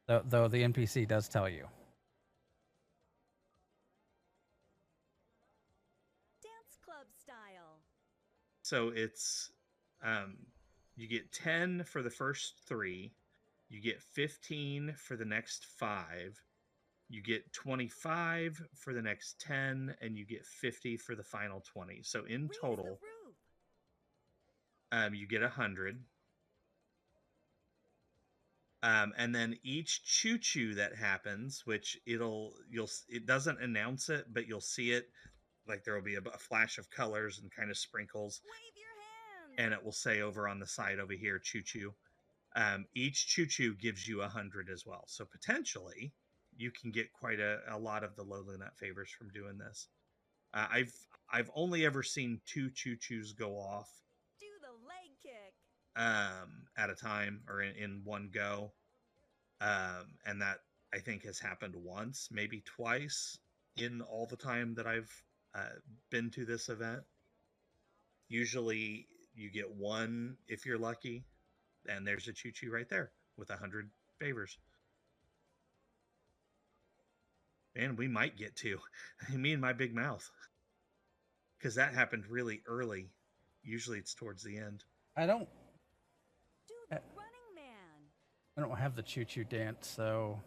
Though the NPC does tell you. Dance club style. So it's you get 10 for the first 3, you get 15 for the next 5, you get 25 for the next 10, and you get 50 for the final 20. So in total, you get 100. And then each choo-choo that happens, which it doesn't announce it, but you'll see it. Like there will be a flash of colors and kind of sprinkles. Wave your hands. And it will say over on the side over here, choo-choo. Each choo-choo gives you 100 as well. So potentially you can get quite a lot of the lowly nut favors from doing this. I've only ever seen 2 choo-choos go off. Do the leg kick. At a time or in one go. And that I think has happened once, maybe twice in all the time that I've been to this event. Usually you get 1 if you're lucky, and there's a choo-choo right there with 100 favors. And we might get 2. Me and my big mouth. Because that happened really early. Usually it's towards the end. I don't Do the running man. I don't have the choo-choo dance, so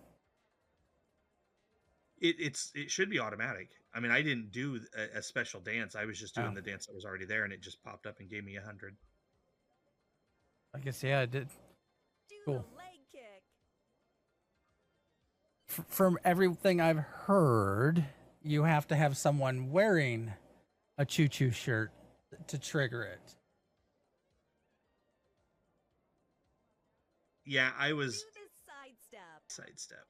It should be automatic. I mean, I didn't do a special dance. I was just doing the dance that was already there, and it just popped up and gave me 100. I guess yeah, I did. Do Cool. the leg kick. From everything I've heard, you have to have someone wearing a choo-choo shirt to trigger it. Yeah, I was Do the sidestep. sidestep.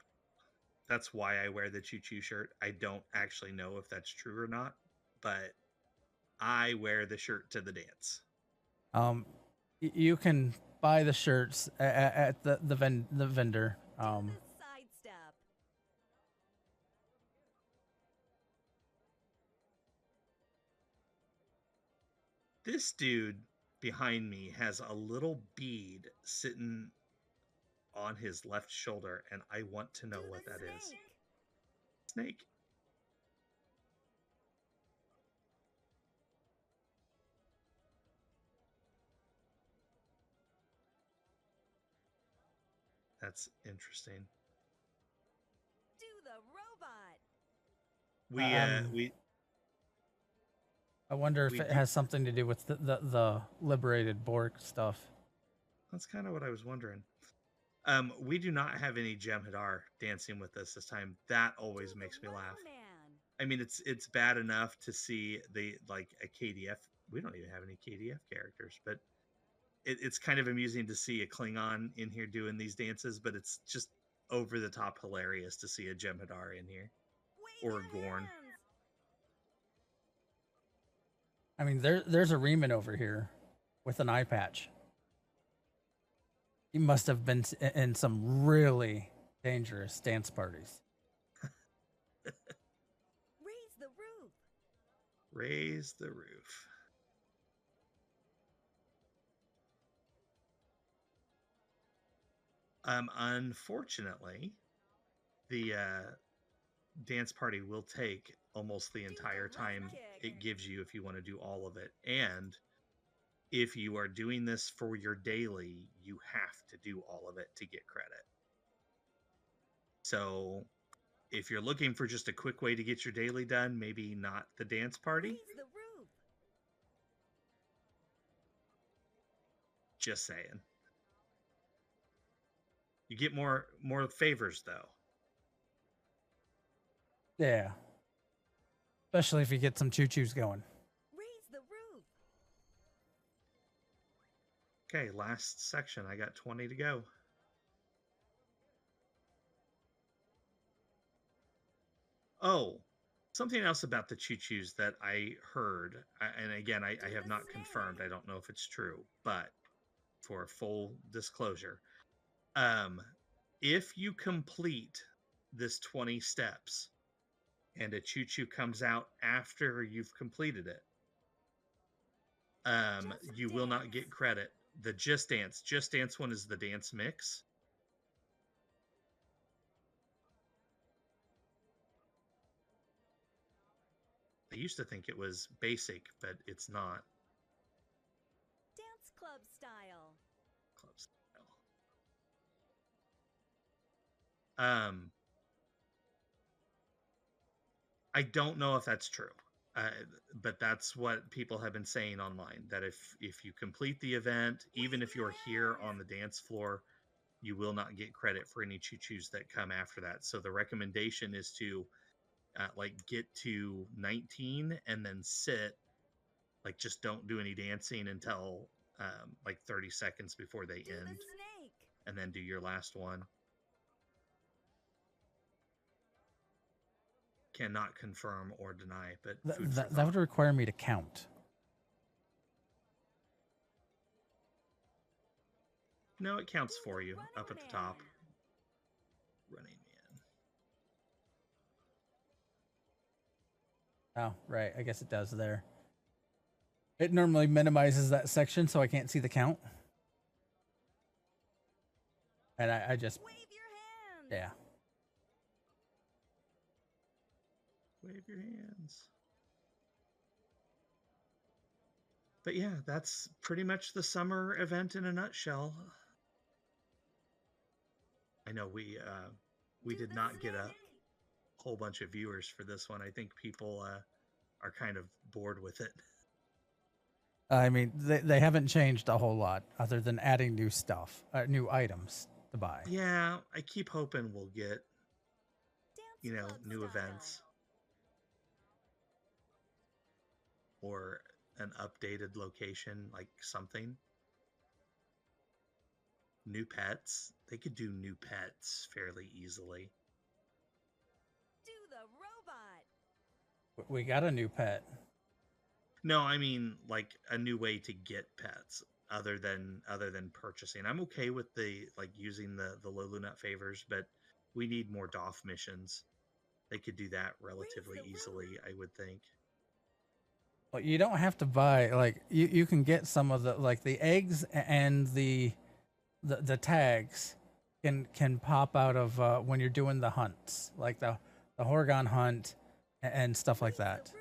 That's why I wear the choo-choo shirt. I don't actually know if that's true or not, but I wear the shirt to the dance. You can buy the shirts at the vendor. Do the sidestep. This dude behind me has a little bead sitting on his left shoulder, and I want to know Do what the that is. snake. Snake. That's interesting. Do the robot. We I wonder if we it do- has something to do with the liberated Borg stuff. That's kind of what I was wondering. We do not have any Jem'Hadar dancing with us this time. That always Do makes the me laugh. running man. I mean, it's bad enough to see a KDF. We don't even have any KDF characters, but it's kind of amusing to see a Klingon in here doing these dances. But it's just over the top hilarious to see a Jem'Hadar in here. Wave Or your Gorn. hands. I mean, there's a Riemann over here with an eye patch. He must have been in some really dangerous dance parties. Raise the roof. Raise the roof. Unfortunately, the dance party will take almost the entire time it gives you if you want to do all of it. And if you are doing this for your daily, you have to do all of it to get credit. So if you're looking for just a quick way to get your daily done, maybe not the dance party. Raise the roof. Just saying. You get more favors though. Yeah. Especially if you get some choo-choos going. Raise the roof. Okay, last section. I got 20 to go. Oh, something else about the choo-choos that I heard, and again, I have not confirmed. I don't know if it's true, but for full disclosure, if you complete this 20 steps, and a choo-choo comes out after you've completed it, you will not get credit. The Just Dance one is the dance mix. I used to think it was basic, but it's not. Dance club style. Club style. I don't know if that's true, but that's what people have been saying online. That if you complete the event, even if you're here on the dance floor, you will not get credit for any choo-choos that come after that. So the recommendation is to like get to 19 and then sit, like just don't do any dancing until like 30 seconds before they end, and then do your last one. Cannot confirm or deny, but that would require me to count. No, it counts for you up at the top. Running Man. Oh, right. I guess it does there. It normally minimizes that section so I can't see the count. And I just... Wave your hand. Yeah. Wave your hands. But yeah, that's pretty much the summer event in a nutshell. I know we did not get a whole bunch of viewers for this one. I think people are kind of bored with it. I mean, they haven't changed a whole lot other than adding new stuff, new items to buy. Yeah, I keep hoping we'll get, new events. Or an updated location, like something. New pets. They could do new pets fairly easily. Do the robot. We got a new pet. No, I mean like a new way to get pets other than purchasing. I'm okay with the using the Lulunut favors, but we need more DOF missions. They could do that relatively easily, I would think. Well, you don't have to buy, like, you can get some of the, like, the eggs and the tags can pop out of when you're doing the hunts, like the Horgon hunt and stuff like that.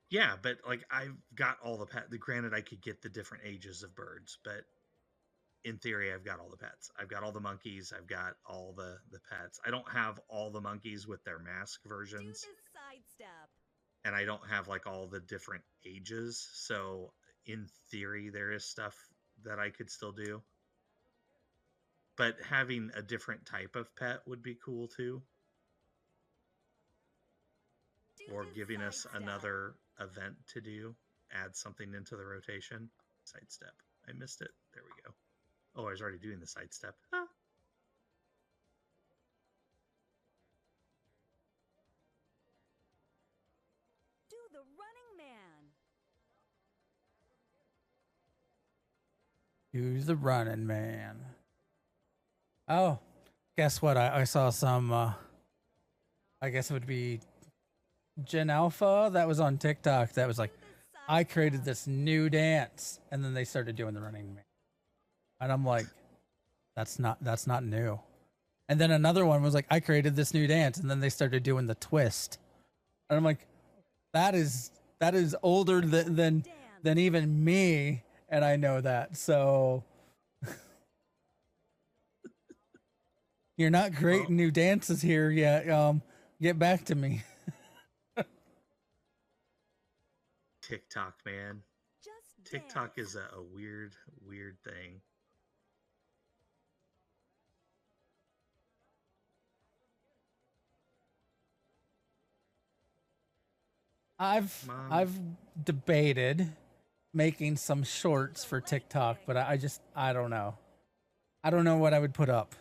Yeah, but like I've got all the pets. Granted, I could get the different ages of birds, but in theory, I've got all the pets. I've got all the monkeys. I've got all the pets. I don't have all the monkeys with their mask versions. Do the sidestep. And I don't have like all the different ages. So in theory, there is stuff that I could still do. But having a different type of pet would be cool too. Or giving us another event to do. Add something into the rotation. Sidestep. I missed it. There we go. Oh, I was already doing the sidestep. Ah. Do the running man. Use the running man. Oh, guess what? I saw some, I guess it would be Gen Alpha that was on TikTok that was like, I created this new dance. And then they started doing the running man. And I'm like, that's not new. And then another one was like, I created this new dance. And then they started doing the twist. And I'm like, that is older than even me. And I know that. So you're not creating new dances here yet. Get back to me. TikTok, man. TikTok is a weird thing. I've debated making some shorts for TikTok, but I don't know. I don't know what I would put up.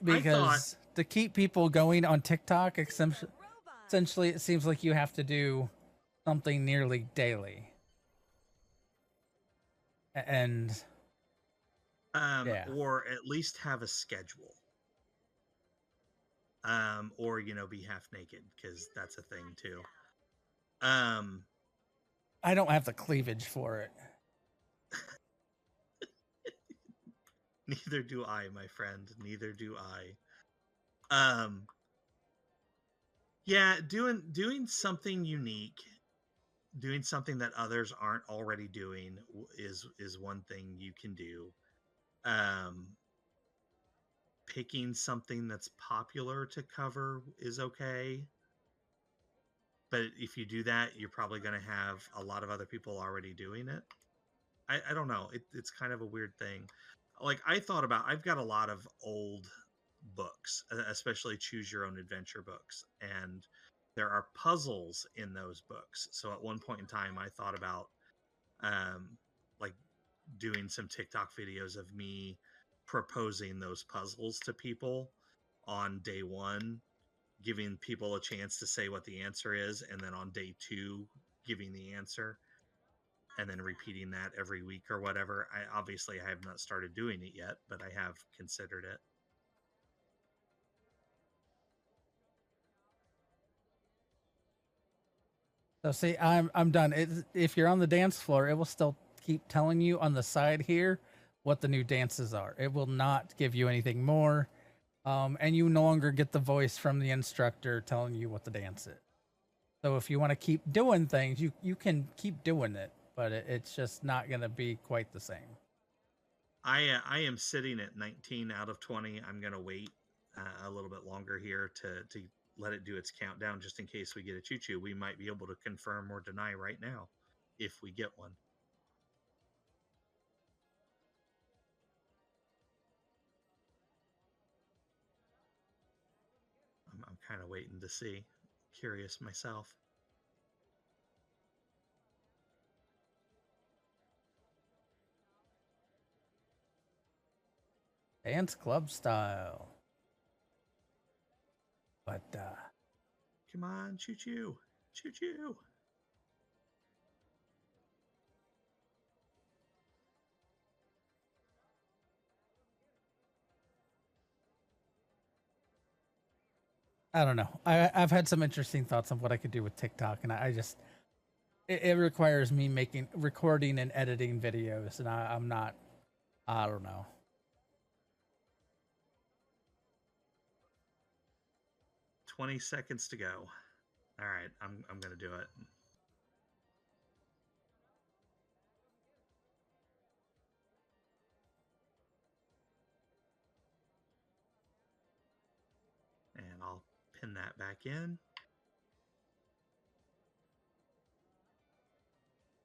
Because to keep people going on TikTok, essentially it seems like you have to do something nearly daily. And yeah. Or at least have a schedule. Or be half naked, because that's a thing too. I don't have the cleavage for it. Neither do I, my friend. Neither do I. Yeah, doing something unique, doing something that others aren't already doing is one thing you can do. Picking something that's popular to cover is okay. But if you do that, you're probably going to have a lot of other people already doing it. I don't know. It's kind of a weird thing. Like, I've got a lot of old books, especially choose your own adventure books. And there are puzzles in those books. So at one point in time, I thought about like doing some TikTok videos of me proposing those puzzles to people on day one, giving people a chance to say what the answer is, and then on day 2 giving the answer, and then repeating that every week or whatever. I have not started doing it yet, but I have considered it. So see, I'm done. If you're on the dance floor, it will still keep telling you on the side here what the new dances are. It will not give you anything more. And you no longer get the voice from the instructor telling you what the dance is. So if you want to keep doing things, you can keep doing it, but it's just not going to be quite the same. I am sitting at 19 out of 20. I'm going to wait a little bit longer here to let it do its countdown, just in case we get a choo-choo. We might be able to confirm or deny right now if we get one. I'm kind of waiting to see. Curious myself. Dance club style. But come on, choo-choo. Choo-choo. I don't know. I've had some interesting thoughts on what I could do with TikTok, and I just it requires me recording and editing videos, and I'm not. I don't know. 20 seconds to go. All right, I'm gonna do it. And I'll pin that back in.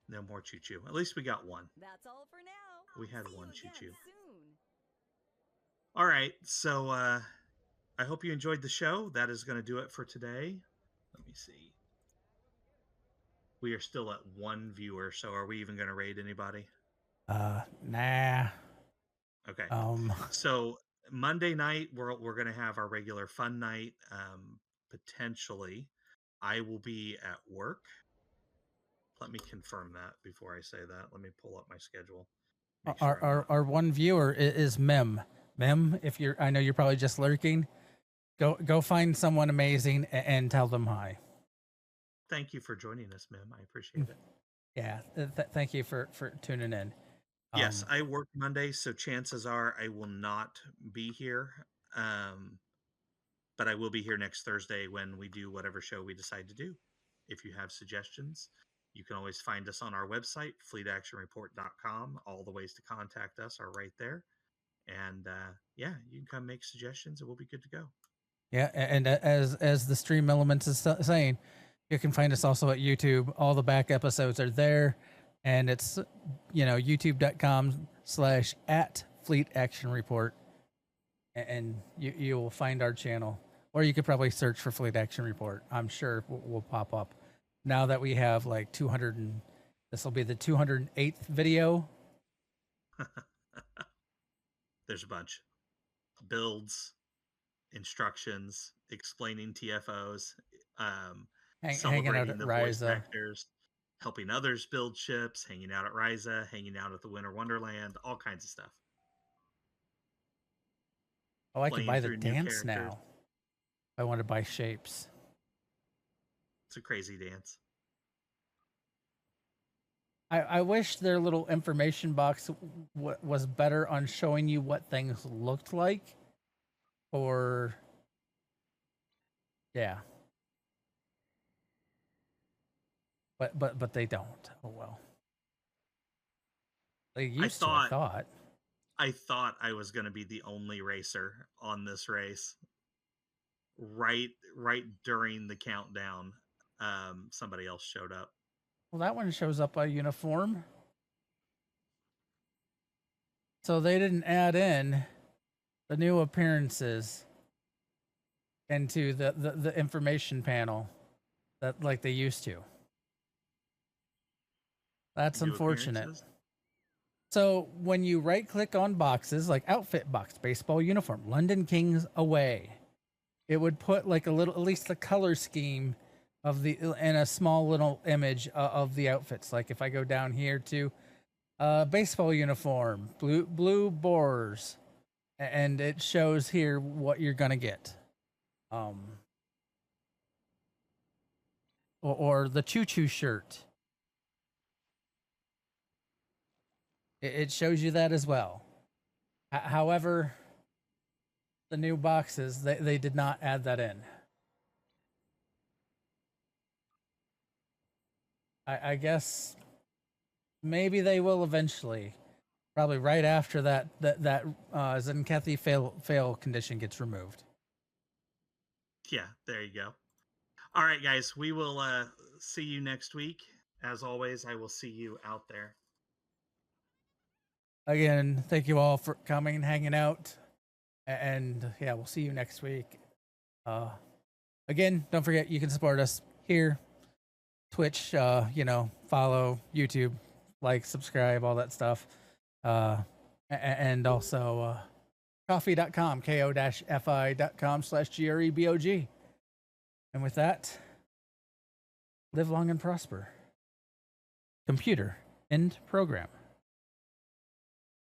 No more choo-choo. At least we got one. That's all for now. We had See one you again choo-choo. soon. All right, so I hope you enjoyed the show. That is going to do it for today. Let me see. We are still at 1 viewer, so are we even going to raid anybody? Nah. Okay. So Monday night we're going to have our regular fun night. Potentially, I will be at work. Let me confirm that before I say that. Let me pull up my schedule. Our 1 viewer is Mem. Mem, I know you're probably just lurking. Go find someone amazing and tell them hi. Thank you for joining us, Mem. I appreciate it. Yeah, thank you for tuning in. Yes, I work Monday, so chances are I will not be here. But I will be here next Thursday when we do whatever show we decide to do. If you have suggestions, you can always find us on our website, fleetactionreport.com. All the ways to contact us are right there. And yeah, you can come make suggestions and we'll be good to go. Yeah, and as the Stream Elements is saying, you can find us also at YouTube. All the back episodes are there. And it's, youtube.com/@Fleet Action Report. And you will find our channel. Or you could probably search for Fleet Action Report. I'm sure it will pop up. Now that we have like 200 and this will be the 208th video. There's a bunch. Builds, instructions, explaining TFOs, hanging out at the Risa. voice actors. helping others build ships, hanging out at Risa, hanging out at the Winter Wonderland, all kinds of stuff. Oh, I can Playing buy the through new dance characters. now. I want to buy shapes. It's a crazy dance. I wish their little information box was better on showing you what things looked like. Or, yeah. But they don't. Oh well. They used to, I thought. I thought I was going to be the only racer on this race. Right during the countdown, somebody else showed up. Well, that one shows up by uniform. So they didn't add in the new appearances into the information panel that like they used to. That's New unfortunate. appearances? So when you right click on boxes like outfit box, baseball uniform, London Kings away, it would put like a little, at least the color scheme of the, and a small little image of the outfits. Like if I go down here to baseball uniform, blue Boars, and it shows here what you're gonna get. Or the choo-choo shirt. It shows you that as well. However, the new boxes, they did not add that in. I guess maybe they will eventually. Probably right after that Zenkethi fail condition gets removed. Yeah, there you go. All right, guys, we will see you next week. As always, I will see you out there. Again, thank you all for coming and hanging out. And yeah, we'll see you next week. Again, don't forget you can support us here, Twitch, follow, YouTube, like, subscribe, all that stuff. And also coffee.com, ko-fi.com/GREBOG. And with that, live long and prosper. Computer, end program.